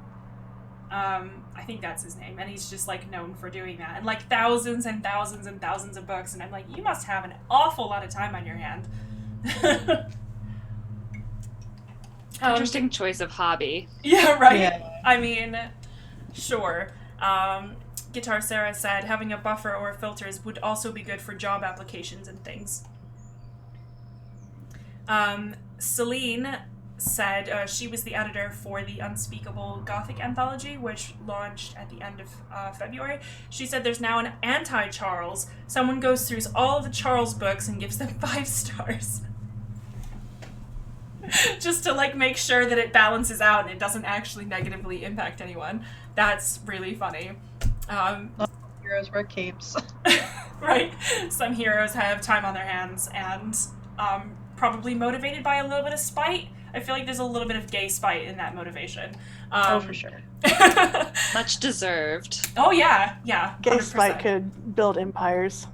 I think that's his name, and he's just, like, known for doing that. And, like, thousands and thousands and thousands of books, and I'm like, you must have an awful lot of time on your hand. Interesting choice of hobby. Yeah, right? Yeah. I mean, sure. Guitar Sarah said having a buffer or filters would also be good for job applications and things. Celine said she was the editor for the Unspeakable Gothic anthology, which launched at the end of February. She said there's now an anti-Charles. Someone goes through all of the Charles books and gives them 5 stars. Just to, like, make sure that it balances out and it doesn't actually negatively impact anyone. That's really funny. Heroes wear capes. Right. Some heroes have time on their hands and probably motivated by a little bit of spite. I feel like there's a little bit of gay spite in that motivation. Oh, for sure. Much deserved. Oh, yeah. Yeah. Gay 100%. spite could build empires.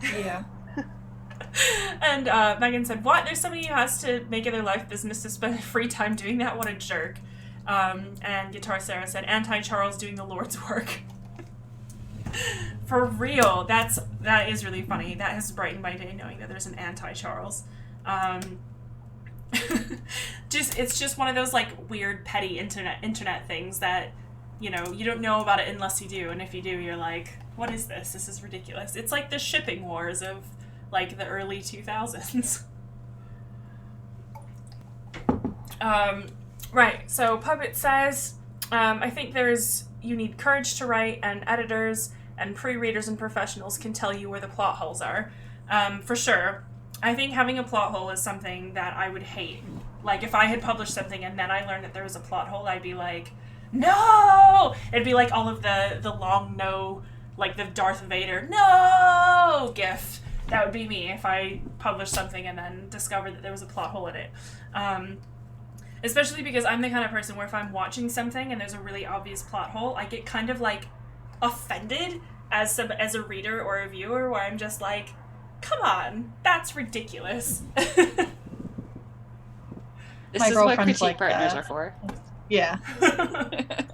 Yeah. And Megan said, what? There's somebody who has to make it their life business to spend free time doing that? What a jerk. And Guitar Sarah said, anti-Charles doing the Lord's work. For real. That is really funny. That has brightened my day knowing that there's an anti-Charles. It's just one of those, like, weird, petty internet things that, you know, you don't know about it unless you do. And if you do, you're like, what is this? This is ridiculous. It's like the shipping wars of, like, the early 2000s. Right, so Puppet says, I think you need courage to write, and editors and pre-readers and professionals can tell you where the plot holes are. For sure. I think having a plot hole is something that I would hate. Like, if I had published something and then I learned that there was a plot hole, I'd be like, no! It'd be like all of the long no, like the Darth Vader, no! gif. That would be me if I published something and then discovered that there was a plot hole in it. Especially because I'm the kind of person where if I'm watching something and there's a really obvious plot hole, I get kind of, like, offended as a reader or a viewer, where I'm just like, come on, that's ridiculous. This My is what girlfriend's critique like partners that. are for. Yeah.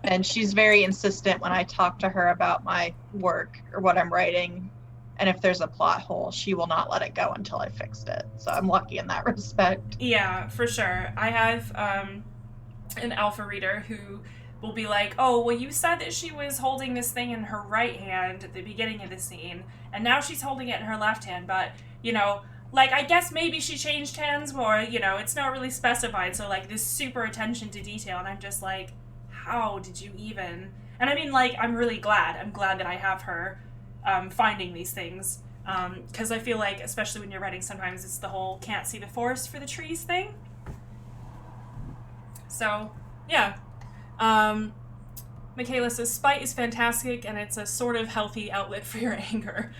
And she's very insistent when I talk to her about my work or what I'm writing. And if there's a plot hole, she will not let it go until I fixed it. So I'm lucky in that respect. Yeah, for sure. I have an alpha reader who will be like, oh, well, you said that she was holding this thing in her right hand at the beginning of the scene, and now she's holding it in her left hand, but, you know, like, I guess maybe she changed hands, or, you know, it's not really specified, so, like, this super attention to detail, and I'm just like, how did you even... And I mean, like, I'm really glad. I'm glad that I have her finding these things, because I feel like, especially when you're writing, sometimes it's the whole can't see the forest for the trees thing. So, yeah. Michaela says, spite is fantastic, and it's a sort of healthy outlet for your anger.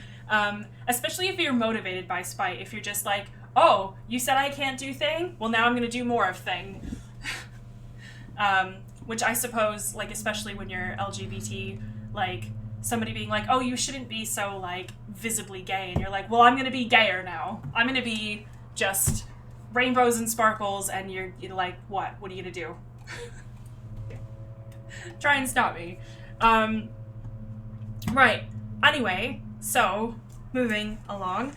Especially if you're motivated by spite. If you're just like, oh, you said I can't do thing? Well, now I'm going to do more of thing. Which I suppose, like, especially when you're LGBT, like, somebody being like, oh, you shouldn't be so, like, visibly gay. And you're like, well, I'm going to be gayer now. I'm going to be just rainbows and sparkles, and you're like, what? What are you going to do? Try and stop me. Right. Anyway, so, moving along.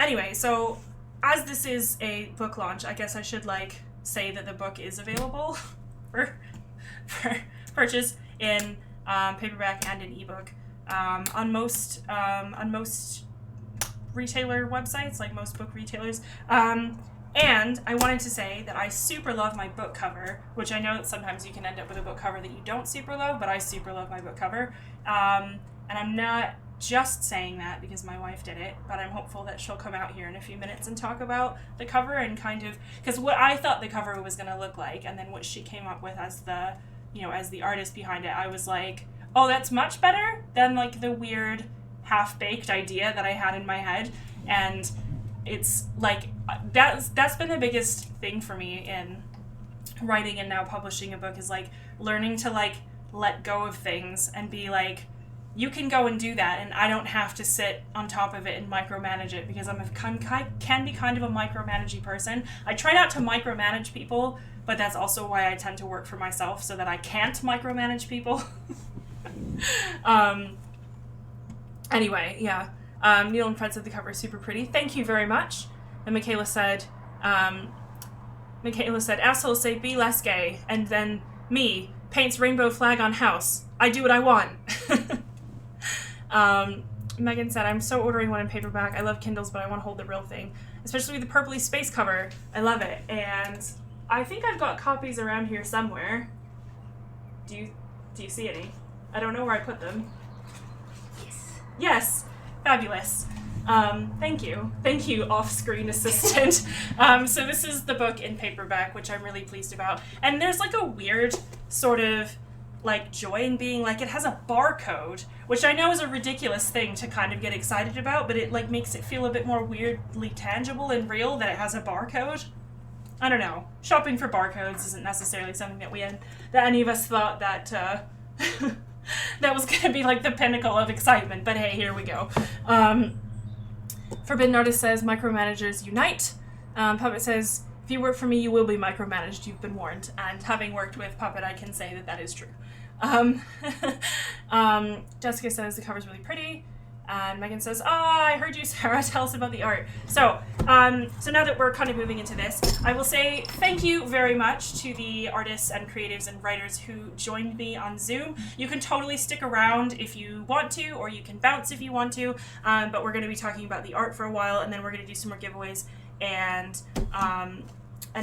Anyway, so, as this is a book launch, I guess I should, like, say that the book is available for purchase in paperback and in ebook on most retailer websites, like most book retailers. And I wanted to say that I super love my book cover, which I know that sometimes you can end up with a book cover that you don't super love, but I super love my book cover. And I'm not just saying that because my wife did it, but I'm hopeful that she'll come out here in a few minutes and talk about the cover and kind of, because what I thought the cover was going to look like, and then what she came up with as the, you know, as the artist behind it, I was like, oh, that's much better than, like, the weird half-baked idea that I had in my head. And it's like, that's been the biggest thing for me in writing and now publishing a book, is like learning to, like, let go of things and be like, you can go and do that, and I don't have to sit on top of it and micromanage it, because I can be kind of a micromanaging person. I try not to micromanage people, but that's also why I tend to work for myself, so that I can't micromanage people. Anyway, yeah. Neil and Fred said the cover is super pretty. Thank you very much. And Michaela said, assholes say be less gay, and then me paints rainbow flag on house. I do what I want. Megan said, I'm so ordering one in paperback. I love Kindles, but I want to hold the real thing, especially the purpley space cover. I love it. And I think I've got copies around here somewhere. Do you see any? I don't know where I put them. Yes. Fabulous. Thank you, off-screen assistant. So this is the book in paperback, which I'm really pleased about. And there's like a weird sort of like joy in being like, it has a barcode, which I know is a ridiculous thing to kind of get excited about, but it like makes it feel a bit more weirdly tangible and real that it has a barcode. I don't know. Shopping for barcodes isn't necessarily something that any of us thought that that was going to be like the pinnacle of excitement, but hey, here we go. Forbidden Artist says, micromanagers unite. Puppet says, if you work for me, you will be micromanaged. You've been warned. And having worked with Puppet, I can say that is true. Jessica says, the cover's really pretty. And Megan says, I heard you, Sarah. Tell us about the art. So now that we're kind of moving into this, I will say thank you very much to the artists and creatives and writers who joined me on Zoom. You can totally stick around if you want to, or you can bounce if you want to, but we're going to be talking about the art for a while, and then we're going to do some more giveaways, and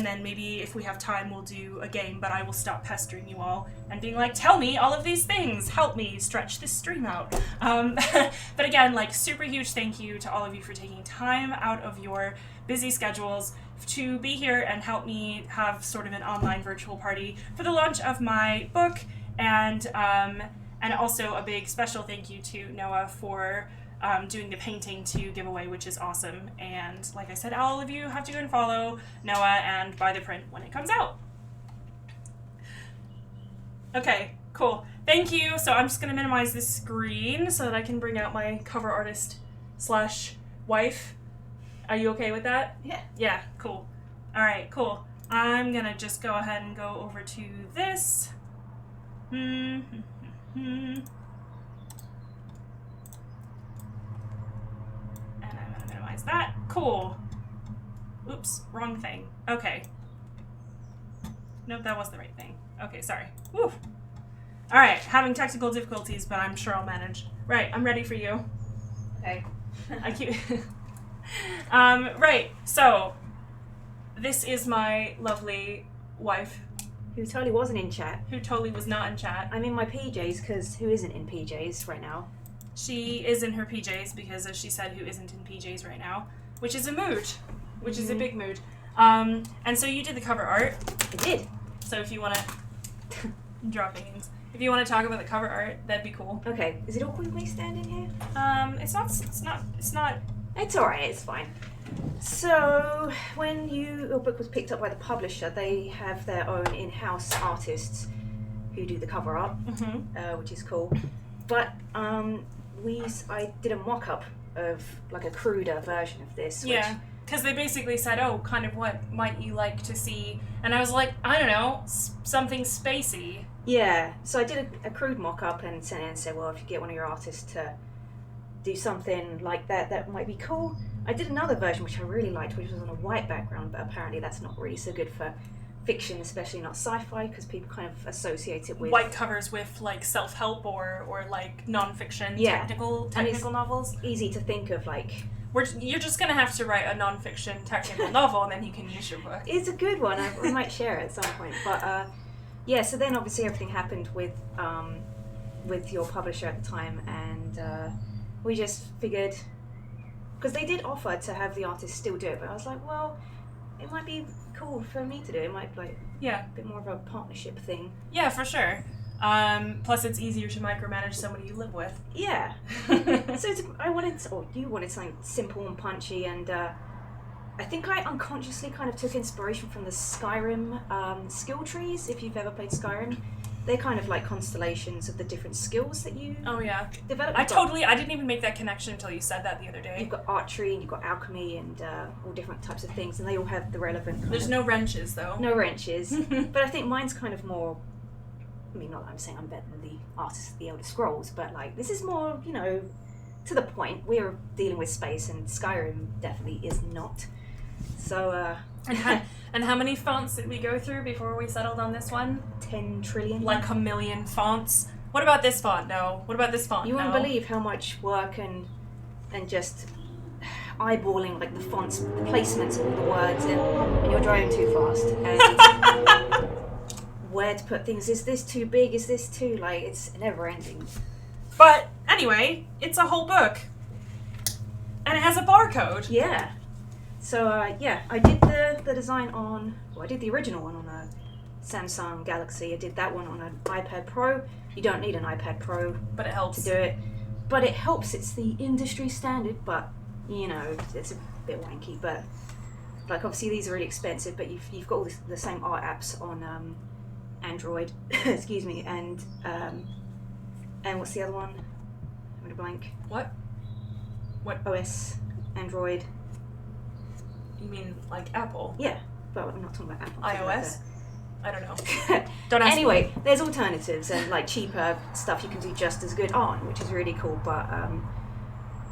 then maybe if we have time, we'll do a game, but I will stop pestering you all and being like, tell me all of these things. Help me stretch this stream out. But again, like, super huge thank you to all of you for taking time out of your busy schedules to be here and help me have sort of an online virtual party for the launch of my book. And also a big special thank you to Noah for doing the painting to give away, which is awesome. And like I said, all of you have to go and follow Noah and buy the print when it comes out. Okay, cool. Thank you. So I'm just going to minimize this screen so that I can bring out my cover artist / wife. Are you okay with that? Yeah. Yeah, cool. All right, cool. I'm going to just go ahead and go over to this. That. Cool. Oops, wrong thing. Okay. Nope, that was the right thing. Okay, sorry. Woo. Alright, having technical difficulties, but I'm sure I'll manage. Right, I'm ready for you. Okay. I keep... right, so this is my lovely wife. Who totally wasn't in chat. Who totally was not in chat. I'm in my PJs, because who isn't in PJs right now? She is in her PJs because, as she said, who isn't in PJs right now, which is a mood, which is a big mood. And so you did the cover art. I did. So if you want to dropping things, if you want to talk about the cover art, that'd be cool. Okay. Is it awkward with me standing here? It's not. It's all right. It's fine. So when your book was picked up by the publisher, they have their own in-house artists who do the cover art, which is cool. But I did a mock-up of like a cruder version of this. Yeah, because they basically said, oh, kind of what might you like to see? And I was like, I don't know, something spacey. Yeah, so I did a crude mock-up and sent it and said, well, if you get one of your artists to do something like that, that might be cool. I did another version which I really liked, which was on a white background, but apparently that's not really so good for fiction, especially not sci-fi, because people kind of associate it with white covers with like self-help or like non-fiction technical novels. Easy to think of like you're just gonna have to write a non-fiction technical novel and then you can use your book. It's a good one. I might share it at some point. But yeah, so then obviously everything happened with your publisher at the time, and we just figured, because they did offer to have the artist still do it, but I was like, well, it might be cool for me to do. It might be like a bit more of a partnership thing. Yeah, for sure. Plus, it's easier to micromanage somebody you live with. Yeah. So you wanted something simple and punchy, and I think I unconsciously kind of took inspiration from the Skyrim skill trees. If you've ever played Skyrim, they're kind of like constellations of the different skills that you Oh yeah. develop. I didn't even make that connection until you said that the other day. You've got archery and you've got alchemy and all different types of things, and they all have the relevant. There's no wrenches though. No wrenches, but I think mine's kind of more. I mean, not that I'm saying I'm better than the artists of the Elder Scrolls, but like this is more, you know, to the point. We're dealing with space, and Skyrim definitely is not. So. And how many fonts did we go through before we settled on this one? 10 trillion. Like a million fonts. What about this font? No. What about this font? You no. wouldn't believe how much work and just eyeballing like the fonts, the placements of all the words in, and you're driving too fast. And where to put things? Is this too big? Is this too like? It's never ending. But anyway, it's a whole book, and it has a barcode. Yeah. So yeah, I did the design on. Well, I did the original one on a Samsung Galaxy. I did that one on an iPad Pro. You don't need an iPad Pro, But it helps to do it. But it helps. It's the industry standard. But you know, it's a bit wanky. But like obviously these are really expensive. But you've got all the same art apps on Android. Excuse me. And what's the other one? I'm gonna blank. What OS, Android. You mean like Apple? Yeah, but I'm not talking about Apple. I'm talking about iOS? I don't know. the- Don't ask Anyway, me. there's alternatives and like cheaper stuff you can do just as good on, which is really cool. But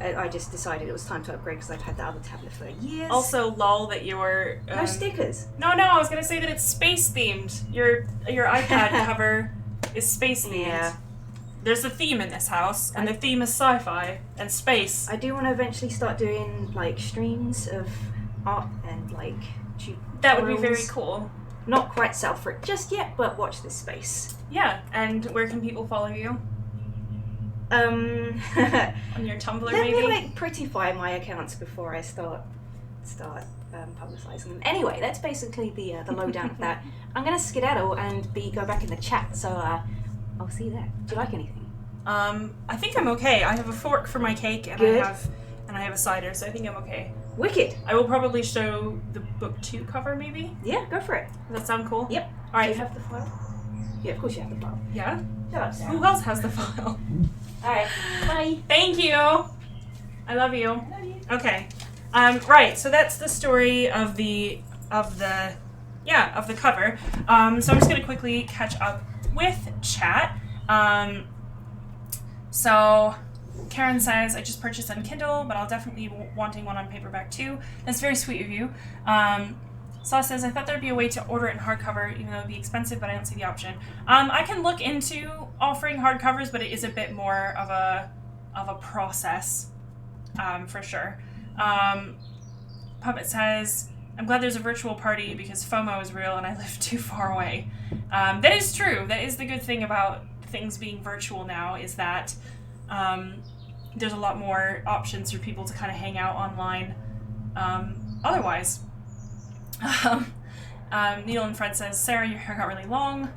I just decided it was time to upgrade because I've had the other tablet for years. Also, lol that your no stickers. No, I was gonna say that it's space themed. Your iPad cover is space themed. Yeah. There's a theme in this house, and the theme is sci-fi and space. I do want to eventually start doing like streams of art and like That would be very tutorials. cool. Not quite sell for it just yet, but watch this space. Yeah, and where can people follow you? Let On your Tumblr, maybe? me like prettify my accounts before I start publicizing them. Anyway, that's basically the lowdown of that. I'm gonna skedaddle and go back in the chat. So I'll see you there. Do you like anything? I think I'm okay. I have a fork for my cake, and Good. I have a cider, so I think I'm okay. Wicked. I will probably show the book 2 cover, maybe. Yeah, go for it. Does that sound cool? Yep. All right. Do you have the file? Yeah, of course you have the file. Yeah. Shut up, Sarah. Who else has the file? All right. Bye. Thank you. I love you. Love you. Okay. Right. So that's the story of the cover. So I'm just gonna quickly catch up with chat. So Karen says, I just purchased on Kindle, but I'll definitely be wanting one on paperback too. That's very sweet of you. Saw says, I thought there'd be a way to order it in hardcover, even though it'd be expensive, but I don't see the option. I can look into offering hardcovers, but it is a bit more of a process, for sure. Puppet says, I'm glad there's a virtual party because FOMO is real and I live too far away. That is true. That is the good thing about things being virtual now, is that there's a lot more options for people to kind of hang out online otherwise. Needle and Fred says, Sarah, your hair got really long.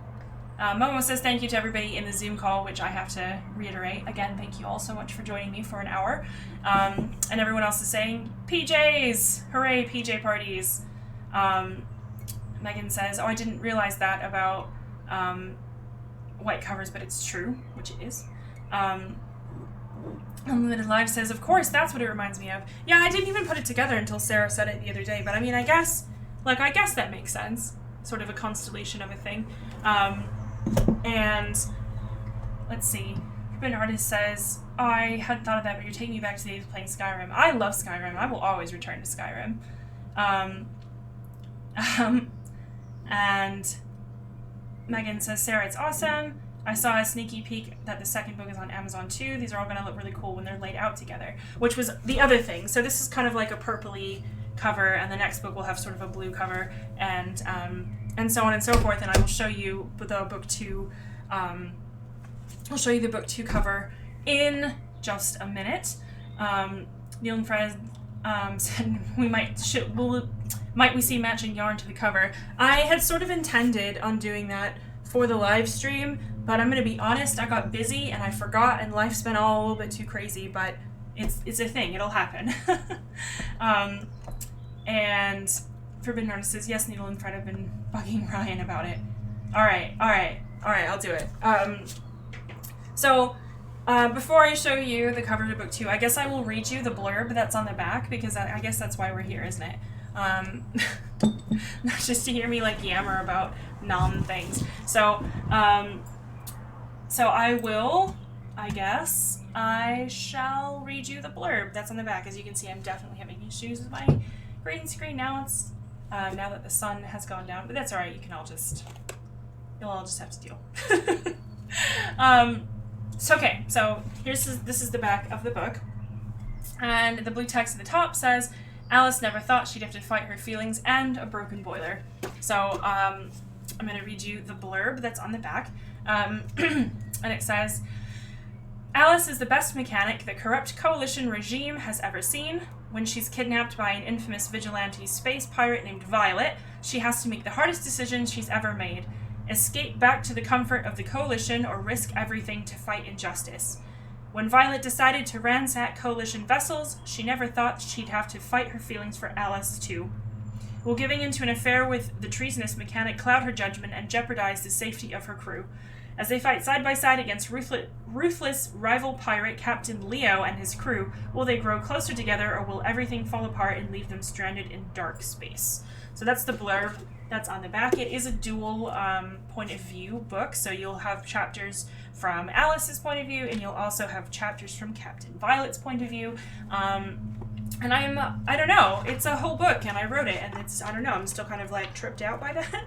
Momo says, thank you to everybody in the Zoom call, which I have to reiterate. Again, thank you all so much for joining me for an hour. And everyone else is saying, PJs! Hooray, PJ parties! Megan says, oh, I didn't realize that about white covers, but it's true, which it is. Unlimited Live says, of course, that's what it reminds me of. Yeah, I didn't even put it together until Sarah said it the other day, but I mean, I guess that makes sense. Sort of a constellation of a thing. And let's see. Forbidden Artist says, I hadn't thought of that, but you're taking me back to the days of playing Skyrim. I love Skyrim. I will always return to Skyrim. And Megan says, Sarah, it's awesome. I saw a sneaky peek that the second book is on Amazon too. These are all going to look really cool when they're laid out together, which was the other thing. So this is kind of like a purpley cover, and the next book will have sort of a blue cover, and so on and so forth. And I will show you the book 2. I'll show you the book 2 cover in just a minute. Neil and Fred said might we see matching yarn to the cover. I had sort of intended on doing that for the live stream, but I'm going to be honest, I got busy and I forgot, and life's been all a little bit too crazy, but it's a thing, it'll happen. And Forbidden Artist says, yes, Needle and Fred have been bugging Ryan about it. All right. All right, I'll do it. So before I show you the cover to book 2, I guess I will read you the blurb that's on the back, because I guess that's why we're here, isn't it? Not just to hear me like yammer about things. So I shall read you the blurb that's on the back. As you can see, I'm definitely having issues with my green screen now. It's now that the sun has gone down, but that's all right. You'll all just have to deal. So this is the back of the book, and the blue text at the top says, Alice never thought she'd have to fight her feelings and a broken boiler. So I'm going to read you the blurb that's on the back, and it says, Alice is the best mechanic the corrupt coalition regime has ever seen. When she's kidnapped by an infamous vigilante space pirate named Violet, she has to make the hardest decision she's ever made. Escape back to the comfort of the coalition or risk everything to fight injustice. When Violet decided to ransack coalition vessels, she never thought she'd have to fight her feelings for Alice too. Will giving into an affair with the treasonous mechanic cloud her judgment and jeopardize the safety of her crew? As they fight side by side against ruthless rival pirate Captain Leo and his crew, will they grow closer together, or will everything fall apart and leave them stranded in dark space? So that's the blurb that's on the back. It is a dual point of view book, so you'll have chapters from Alice's point of view, and you'll also have chapters from Captain Violet's point of view. And I don't know, it's a whole book, and I wrote it, and I'm still kind of like tripped out by that.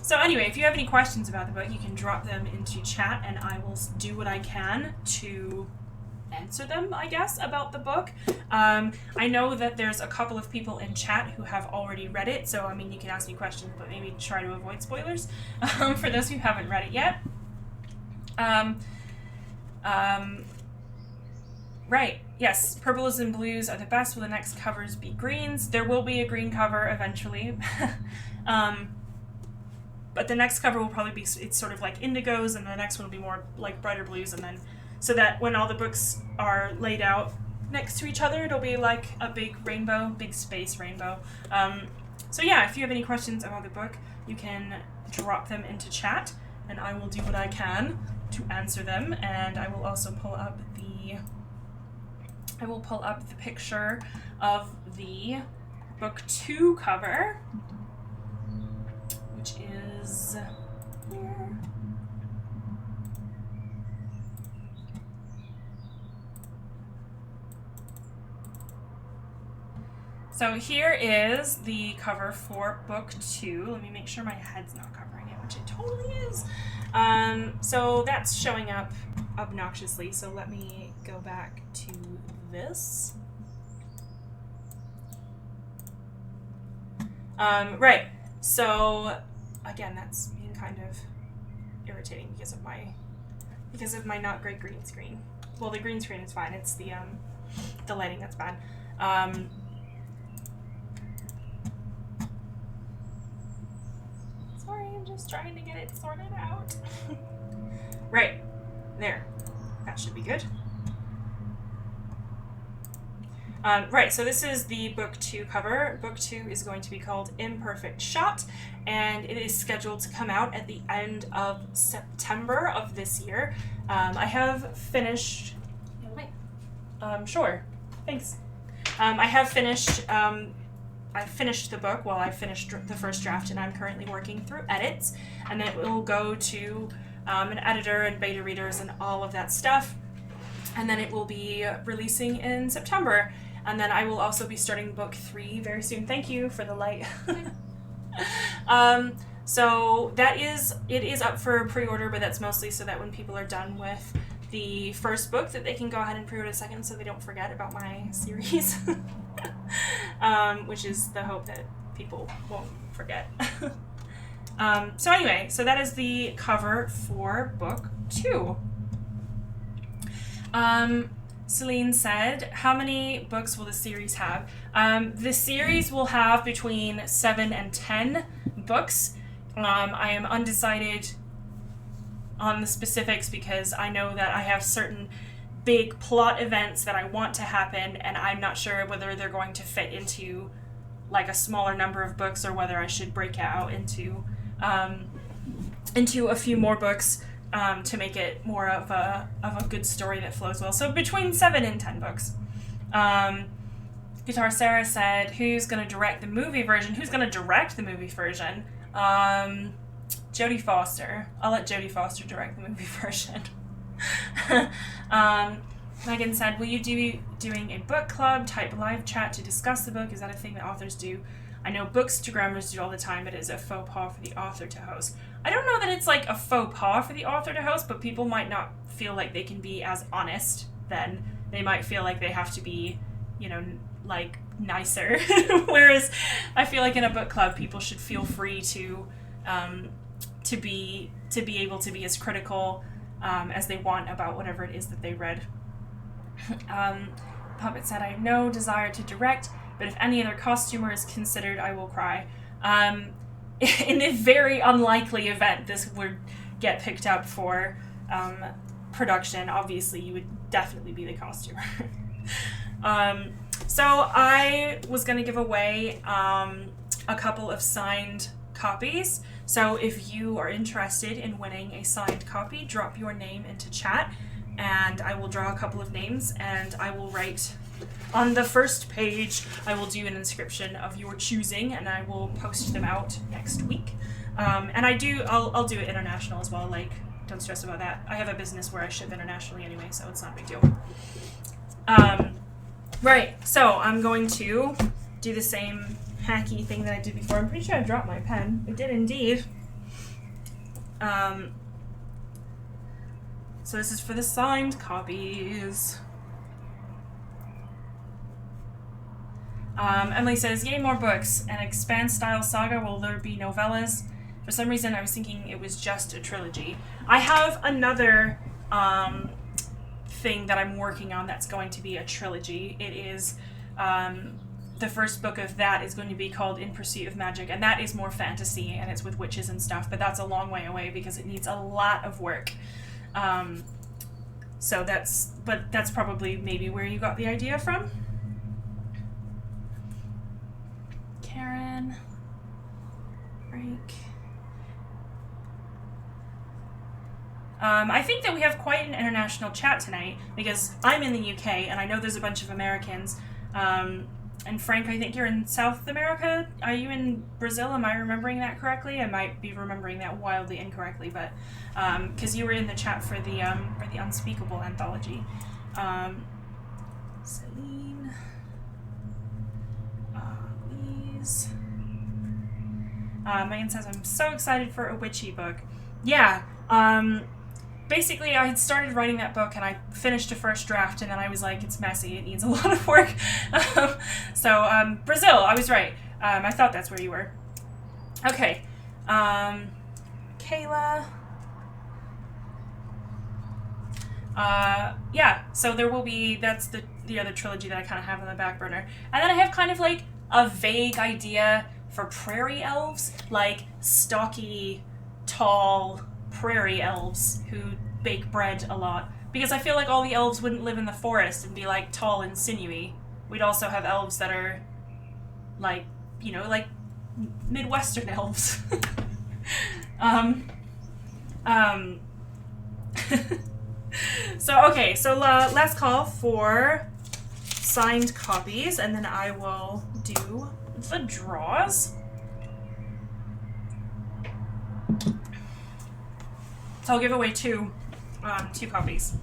So anyway, if you have any questions about the book, you can drop them into chat, and I will do what I can to answer them, I guess, about the book. I know that there's a couple of people in chat who have already read it, so I mean, you can ask me questions, but maybe try to avoid spoilers for those who haven't read it yet. Right, yes, purples and blues are the best. Will the next covers be greens? There will be a green cover eventually. But the next cover will probably be, it's sort of like indigos, and the next one will be more like brighter blues, and then so that when all the books are laid out next to each other, it'll be like a big rainbow, big space rainbow. So yeah, if you have any questions about the book, you can drop them into chat, and I will do what I can to answer them. And I will also pull up the picture of the book 2 cover, which is here. So here is the cover for book 2. Let me make sure my head's not covering it, which it totally is. So that's showing up obnoxiously. So let me go back to this. Right. So again, that's being kind of irritating because of my not great green screen. Well, the green screen is fine. It's the lighting that's bad. Sorry, I'm just trying to get it sorted out. Right. There. That should be good. Right, so this is the book 2 cover. Book 2 is going to be called Imperfect Shot, and it is scheduled to come out at the end of September of this year. I have finished... sure. Thanks. I finished the book. Well, I finished the first draft, and I'm currently working through edits, and then it will go to an editor and beta readers and all of that stuff, and then it will be releasing in September. And then I will also be starting book 3 very soon. Thank you for the light. So it is up for pre-order, but that's mostly so that when people are done with the first book, that they can go ahead and pre-order the second, so they don't forget about my series. Which is the hope that people won't forget. So anyway, so that is the cover for book 2. Celine said, how many books will the series have? The series will have between 7 and 10 books. I am undecided on the specifics because I know that I have certain big plot events that I want to happen, and I'm not sure whether they're going to fit into like a smaller number of books or whether I should break it out into into a few more books to make it more of a good story that flows well. So between 7 and 10 books. Guitar Sarah said, who's going to direct the movie version? Who's going to direct the movie version? Jodie Foster. I'll let Jodie Foster direct the movie version. Megan said, will you be doing a book club type live chat to discuss the book? Is that a thing that authors do? I know bookstagrammers do all the time, but it is a faux pas for the author to host. I don't know that it's like a faux pas for the author to host, but people might not feel like they can be as honest then. They might feel like they have to be, you know, like nicer. Whereas I feel like in a book club, people should feel free to be able to be as critical as they want about whatever it is that they read. Puppet said, I have no desire to direct, but if any other costumer is considered, I will cry. In a very unlikely event this would get picked up for production, obviously you would definitely be the costumer. So I was going to give away a couple of signed copies. So if you are interested in winning a signed copy, drop your name into chat, and I will draw a couple of names, and I will write on the first page, I will do an inscription of your choosing, and I will post them out next week. And I'll do it international as well, like, don't stress about that. I have a business where I ship internationally anyway, so it's not a big deal. Right, so I'm going to do the same hacky thing that I did before. I'm pretty sure I dropped my pen. I did indeed. So this is for the signed copies. Emily says, yay, more books. An expand-style saga, will there be novellas? For some reason, I was thinking it was just a trilogy. I have another thing that I'm working on that's going to be a trilogy. It is, the first book of that is going to be called In Pursuit of Magic, and that is more fantasy, and it's with witches and stuff, but that's a long way away because it needs a lot of work. So that's probably maybe where you got the idea from. Karen, Frank. I think that we have quite an international chat tonight because I'm in the UK and I know there's a bunch of Americans. And Frank, I think you're in South America. Are you in Brazil? Am I remembering that correctly? I might be remembering that wildly incorrectly, but because you were in the chat for the Unspeakable anthology. Celine, Louise. Megan says, I'm so excited for a witchy book. Yeah. Basically, I had started writing that book and I finished a first draft and then I was like, it's messy, it needs a lot of work. So, Brazil, I was right. I thought that's where you were. Okay. Kayla. Yeah, so there will be, that's the other trilogy that I kind of have on the back burner. And then I have kind of like a vague idea for prairie elves, like stocky, tall prairie elves who bake bread a lot. Because I feel like all the elves wouldn't live in the forest and be like tall and sinewy. We'd also have elves that are like, you know, like Midwestern elves. So, okay, so last call for signed copies, and then I will do the draws. So I'll give away two copies.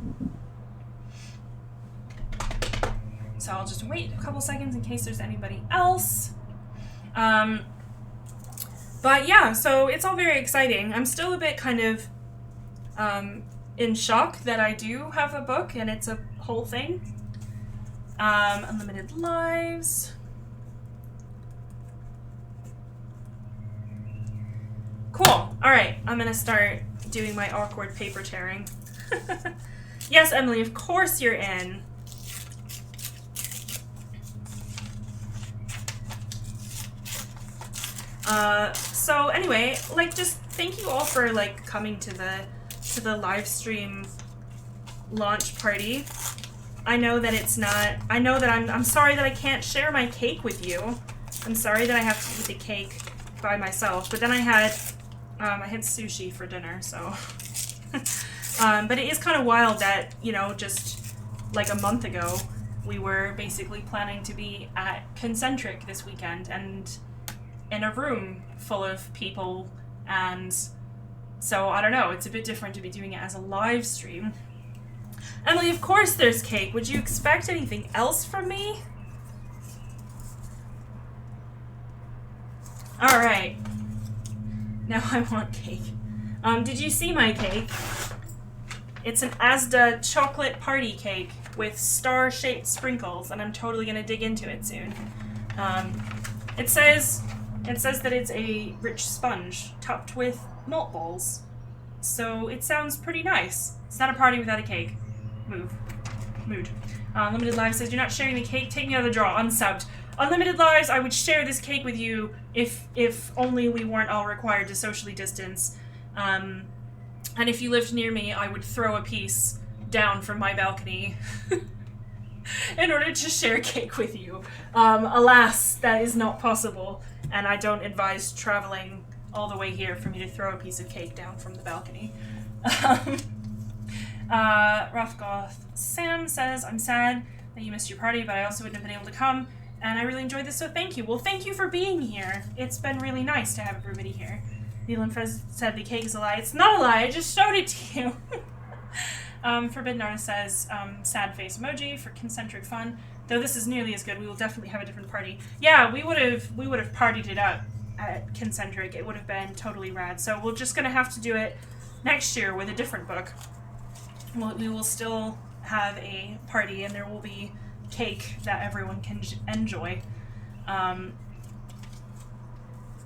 So I'll just wait a couple seconds in case there's anybody else. But yeah, so it's all very exciting. I'm still a bit kind of in shock that I do have a book and it's a whole thing. Unlimited lives. Cool. All right, I'm gonna start doing my awkward paper tearing. Yes, Emily, of course you're in. So anyway, like, just thank you all for like coming to the live stream launch party. I know that it's not, I know that I'm sorry that I can't share my cake with you. I'm sorry that I have to eat the cake by myself, but then I had I had sushi for dinner, so... but it is kind of wild that, you know, just like a month ago, we were basically planning to be at Concentric this weekend and in a room full of people, and so I don't know, it's a bit different to be doing it as a live stream. Emily, of course there's cake. Would you expect anything else from me? Alright. Now I want cake. Did you see my cake? It's an Asda chocolate party cake with star-shaped sprinkles, and I'm totally gonna dig into it soon. It says that it's a rich sponge topped with malt balls. So it sounds pretty nice. It's not a party without a cake. Mood. Limited Lives says, you're not sharing the cake, take me out of the draw, unsubbed. Unlimited Lives, I would share this cake with you if only we weren't all required to socially distance. And if you lived near me, I would throw a piece down from my balcony in order to share cake with you. Alas, that is not possible, and I don't advise traveling all the way here for me to throw a piece of cake down from the balcony. Rothgoth Sam says, I'm sad that you missed your party, but I also wouldn't have been able to come, and I really enjoyed this, so thank you. Well, thank you for being here. It's been really nice to have everybody here. Leland Fez said the cake is a lie. It's not a lie, I just showed it to you. Forbidden Artist says, sad face emoji for concentric fun. Though this is nearly as good, we will definitely have a different party. Yeah, we would have partied it up at Concentric. It would have been totally rad. So we're just gonna have to do it next year with a different book. We will still have a party, and there will be cake that everyone can enjoy.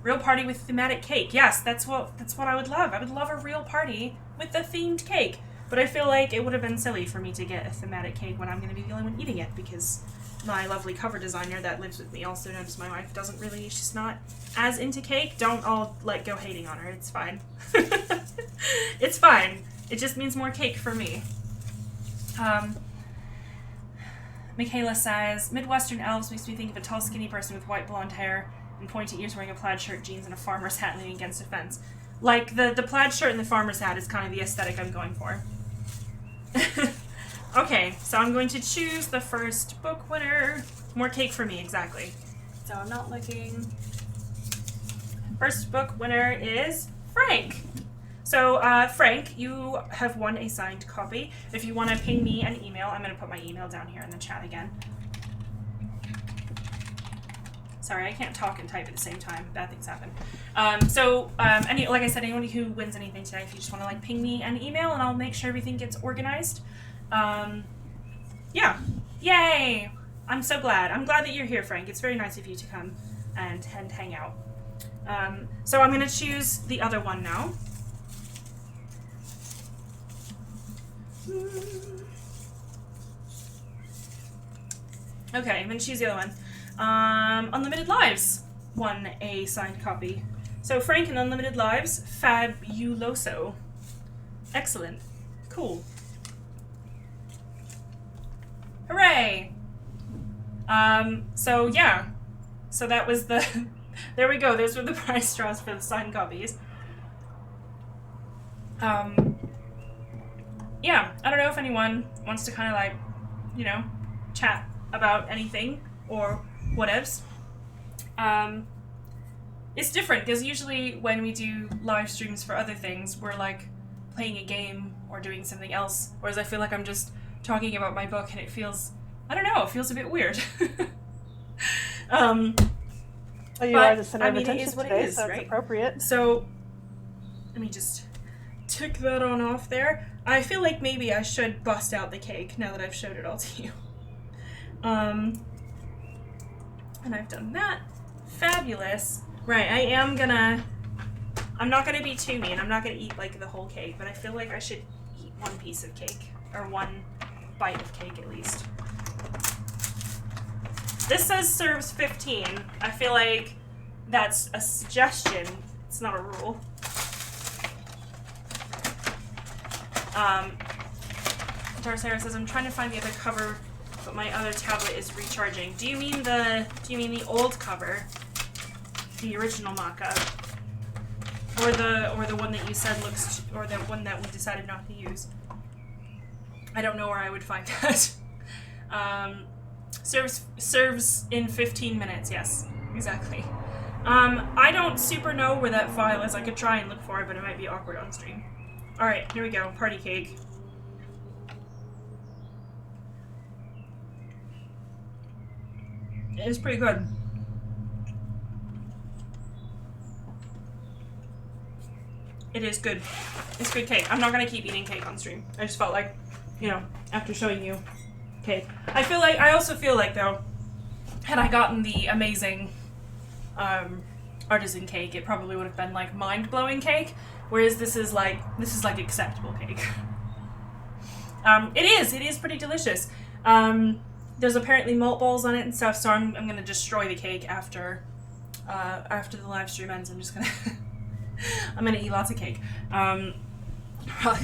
Real party with thematic cake. Yes, that's what I would love. I would love a real party with a themed cake. But I feel like it would have been silly for me to get a thematic cake when I'm going to be the only one eating it, because my lovely cover designer that lives with me, also known as my wife, she's not as into cake. Don't all, go hating on her. It's fine. It's fine. It just means more cake for me. Michaela says, Midwestern elves makes me think of a tall, skinny person with white blonde hair and pointy ears wearing a plaid shirt, jeans, and a farmer's hat leaning against a fence. Like, the plaid shirt and the farmer's hat is kind of the aesthetic I'm going for. Okay, so I'm going to choose the first book winner. More cake for me, exactly. So I'm not looking. First book winner is Frank. So, Frank, you have won a signed copy. If you want to ping me an email, I'm going to put my email down here in the chat again. Sorry, I can't talk and type at the same time. Bad things happen. Like I said, anyone who wins anything today, if you just want to ping me an email, and I'll make sure everything gets organized. Yeah. Yay! I'm so glad. I'm glad that you're here, Frank. It's very nice of you to come and hang out. So I'm going to choose the other one now. Okay, I'm going to choose the other one. Unlimited Lives won a signed copy. So Frank and Unlimited Lives, fabuloso. Excellent. Cool. Hooray! So yeah. So that was the... There we go. Those were the prize draws for the signed copies. Yeah, I don't know if anyone wants to kind of chat about anything or whatevs. It's different because usually when we do live streams for other things, we're playing a game or doing something else, whereas I feel like I'm just talking about my book and it feels, I don't know, it feels a bit weird. Well, you are the center of attention today, so right? It's appropriate. So, let me just tick that on off there. I feel like maybe I should bust out the cake now that I've showed it all to you. And I've done that. Fabulous. Right, I'm not gonna be too mean. I'm not gonna eat the whole cake, but I feel like I should eat one piece of cake, or one bite of cake at least. This says serves 15. I feel like that's a suggestion. It's not a rule. Darcera says, I'm trying to find the other cover, but my other tablet is recharging. Do you mean the old cover? The original mock-up? or the one that you said looks, or the one that we decided not to use. I don't know where I would find that. Serves in 15 minutes. Yes, exactly. I don't super know where that file is. I could try and look for it, but it might be awkward on stream. All right, here we go. Party cake. It's pretty good. It is good. It's good cake. I'm not gonna keep eating cake on stream. I just felt like, you know, after showing you cake. I also feel like though, had I gotten the amazing artisan cake, it probably would have been like mind-blowing cake, whereas this is like acceptable cake. It is pretty delicious. There's apparently malt balls on it and stuff, so I'm gonna destroy the cake after the live stream ends. I'm just gonna I'm gonna eat lots of cake. Oh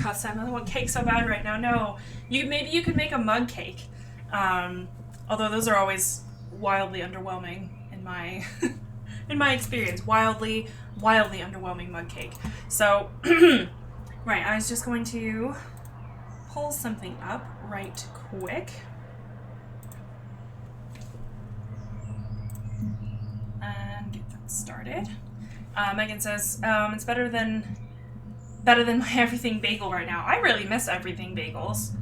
god, Sam, I want cake so bad right now. No, maybe you could make a mug cake. Although those are always wildly underwhelming in my in my experience. Wildly underwhelming mug cake. So right, I was just going to pull something up right quick. And get that started. Megan says, it's better than my everything bagel right now. I really miss everything bagels.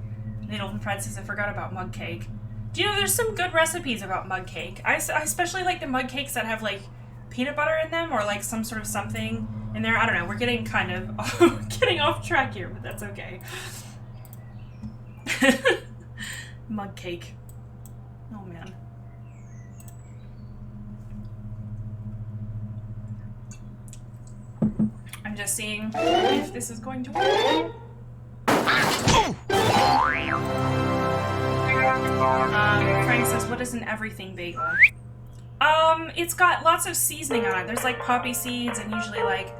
Little Fred says, I forgot about mug cake. Do you know there's some good recipes about mug cake? I especially like the mug cakes that have like peanut butter in them or like some sort of something in there. I don't know. We're getting kind of getting off track here, but that's okay. Mug cake. Oh man. I'm just seeing if this is going to work. Frank says, what is an everything bagel? It's got lots of seasoning on it. There's like poppy seeds and usually like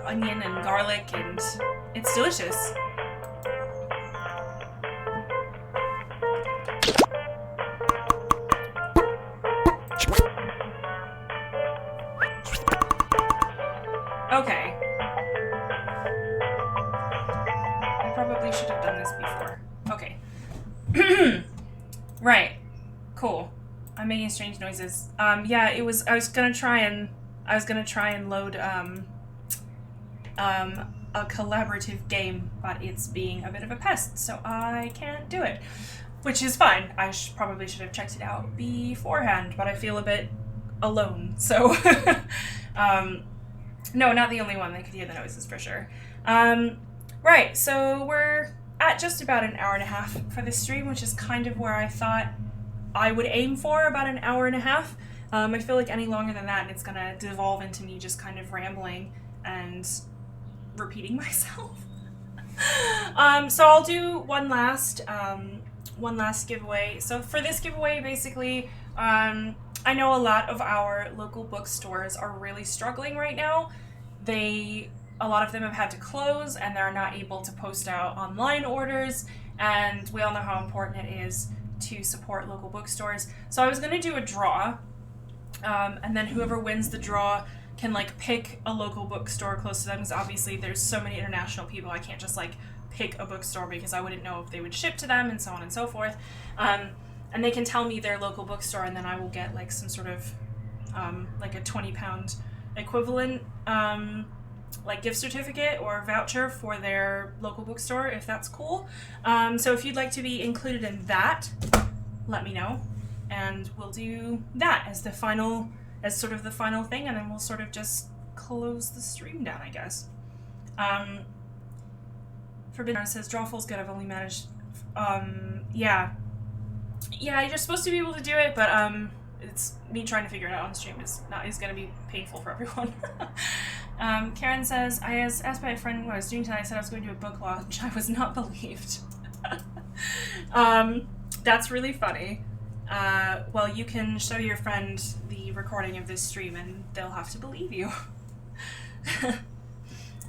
onion and garlic, and it's delicious. Okay. I probably should have done this before. Okay. Right. Cool. I'm making strange noises. Yeah, I was gonna try and load a collaborative game, but it's being a bit of a pest, so I can't do it. Which is fine. I probably should have checked it out beforehand, but I feel a bit alone, so no, not the only one that could hear the noises for sure. Right, so we're at just about an hour and a half for this stream, which is kind of where I thought I would aim for, about an hour and a half. I feel like any longer than that, it's gonna devolve into me just kind of rambling and repeating myself. So I'll do one last giveaway. So for this giveaway, basically, I know a lot of our local bookstores are really struggling right now. A lot of them have had to close and they're not able to post out online orders, and we all know how important it is to support local bookstores. So I was going to do a draw, and then whoever wins the draw can like pick a local bookstore close to them, because obviously there's so many international people, I can't just like pick a bookstore because I wouldn't know if they would ship to them and so on and so forth. And they can tell me their local bookstore, and then I will get like some sort of like a £20 equivalent like gift certificate or voucher for their local bookstore, if that's cool. So if you'd like to be included in that, let me know, and we'll do that as sort of the final thing, and then we'll sort of just close the stream down, I guess. Forbidden says, Drawful's good, I've only managed, yeah, you're supposed to be able to do it, but it's me trying to figure it out on stream is going to be painful for everyone. Karen says, I asked by a friend what I was doing tonight. I said I was going to do a book launch. I was not believed. That's really funny. Well, you can show your friend the recording of this stream and they'll have to believe you.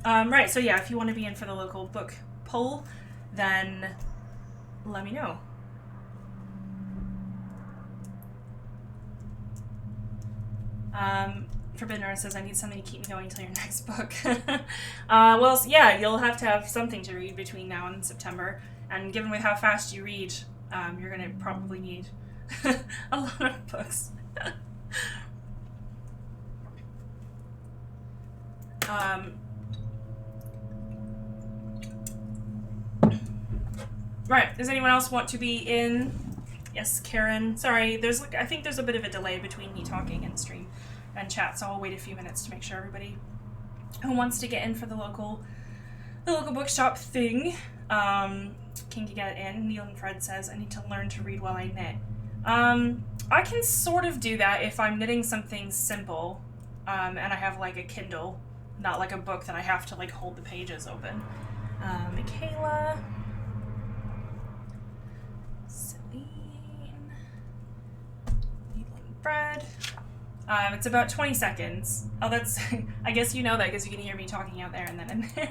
Right, so yeah, if you want to be in for the local book poll, then let me know. Forbidden Artist says, I need something to keep me going until your next book. Well, yeah, you'll have to have something to read between now and September. And given with how fast you read, you're going to probably need a lot of books. Right, does anyone else want to be in? Yes, Karen. Sorry, I think there's a bit of a delay between me talking and stream and chat, so I'll wait a few minutes to make sure everybody who wants to get in for the local bookshop thing can get in. Neil and Fred says, I need to learn to read while I knit. I can sort of do that if I'm knitting something simple, and I have like a Kindle, not like a book that I have to like hold the pages open. Michaela. Celine. Neil and Fred. It's about 20 seconds. Oh, that's, I guess you know that because you can hear me talking out there and then in there.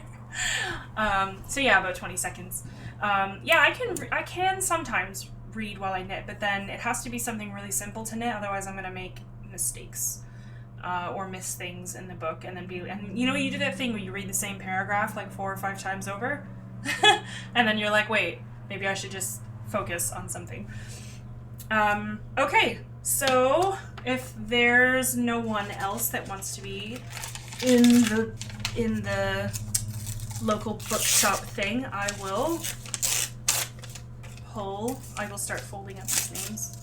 So yeah, about 20 seconds. Yeah, I can sometimes read while I knit, but then it has to be something really simple to knit, otherwise I'm going to make mistakes, or miss things in the book, and then you do that thing where you read the same paragraph like 4 or 5 times over, and then you're like, wait, maybe I should just focus on something. Okay, so if there's no one else that wants to be in the local bookshop thing, I will start folding up these names.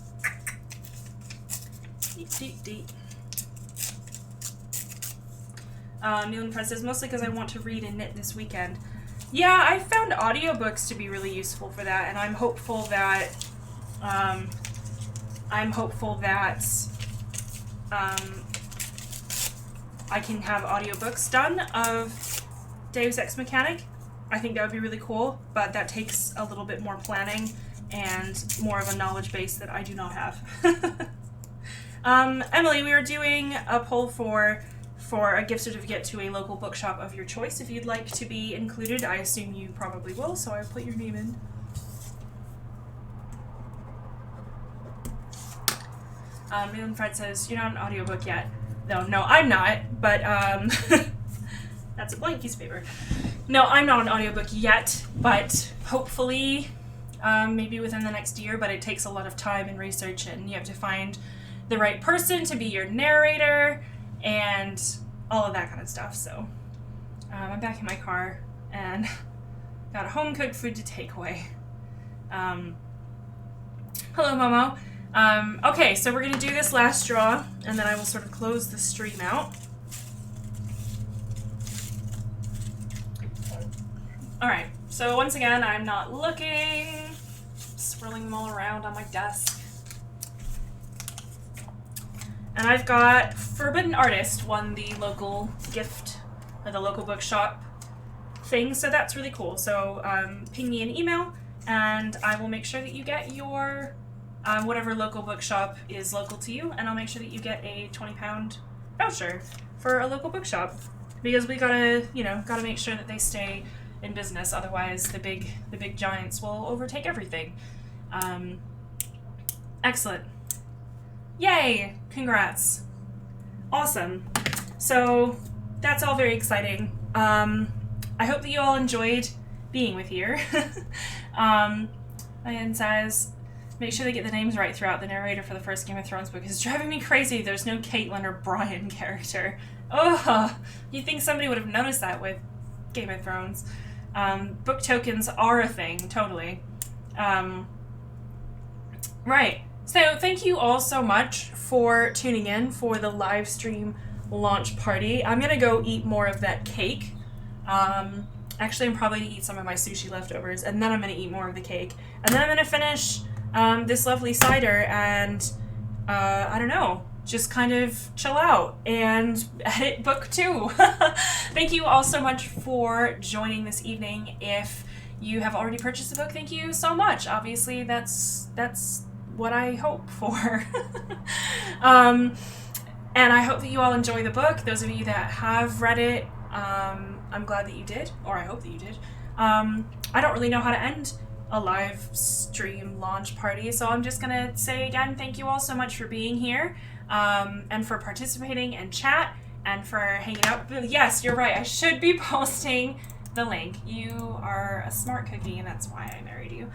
Neil and Fred says, mostly because I want to read and knit this weekend. Yeah, I found audiobooks to be really useful for that, and I'm hopeful that I can have audiobooks done of Deus Ex Mechanic. I think that would be really cool, but that takes a little bit more planning and more of a knowledge base that I do not have. Emily, we are doing a poll for a gift certificate to a local bookshop of your choice. If you'd like to be included, I assume you probably will, so I'll put your name in. And Fred says, you're not an audiobook yet. No, I'm not, but that's a blank piece of paper. No, I'm not an audiobook yet, but hopefully maybe within the next year, but it takes a lot of time and research, and you have to find the right person to be your narrator and all of that kind of stuff. So I'm back in my car and got home-cooked food to take away. Hello, Momo. Okay, so we're going to do this last draw, and then I will sort of close the stream out. Alright, so once again, I'm not looking, swirling them all around on my desk. And I've got Forbidden Artist won the local gift, or the local bookshop thing, so that's really cool. So ping me an email, and I will make sure that you get your whatever local bookshop is local to you, and I'll make sure that you get a £20 voucher for a local bookshop, because we gotta make sure that they stay in business. Otherwise, the big giants will overtake everything. Excellent. Yay! Congrats. Awesome. So that's all very exciting. I hope that you all enjoyed being with here. Ryann says, make sure they get the names right throughout. The narrator for the first Game of Thrones book is driving me crazy. There's no Caitlin or Brian character. Oh, you'd think somebody would have noticed that with Game of Thrones. Book tokens are a thing, totally. Right. So thank you all so much for tuning in for the live stream launch party. I'm going to go eat more of that cake. Actually, I'm probably going to eat some of my sushi leftovers, and then I'm going to eat more of the cake. And then I'm going to finish this lovely cider and, I don't know, just kind of chill out and edit book 2. Thank you all so much for joining this evening. If you have already purchased the book, thank you so much. Obviously, that's what I hope for. And I hope that you all enjoy the book. Those of you that have read it, I'm glad that you did, or I hope that you did. I don't really know how to end a live stream launch party, so I'm just gonna say again, thank you all so much for being here. and for participating in chat and for hanging out. But yes, you're right. I should be posting the link. You are a smart cookie, and that's why I married you.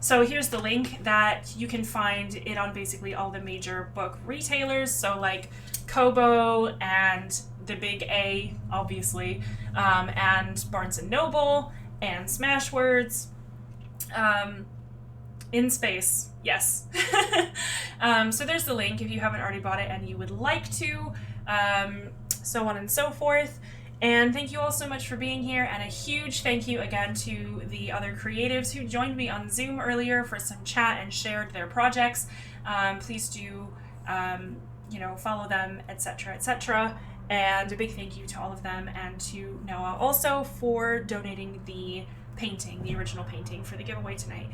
So here's the link that you can find it on basically all the major book retailers. So like Kobo and the Big A, obviously, and Barnes and Noble and Smashwords. In space, yes. So there's the link if you haven't already bought it and you would like to, so on and so forth. And thank you all so much for being here, and a huge thank you again to the other creatives who joined me on Zoom earlier for some chat and shared their projects. Please do, follow them, etc., etc. And a big thank you to all of them, and to Noah also for donating the painting, the original painting, for the giveaway tonight.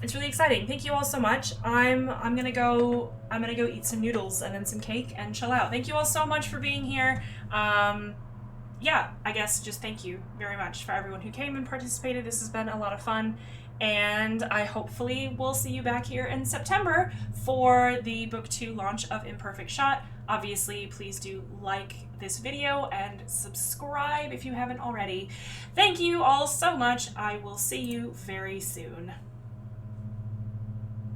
It's really exciting. Thank you all so much. I'm gonna go eat some noodles and then some cake and chill out. Thank you all so much for being here. Yeah, I guess just thank you very much for everyone who came and participated. This has been a lot of fun, and I hopefully will see you back here in September for the book 2 launch of Imperfect Shot. Obviously, please do like this video and subscribe if you haven't already. Thank you all so much. I will see you very soon.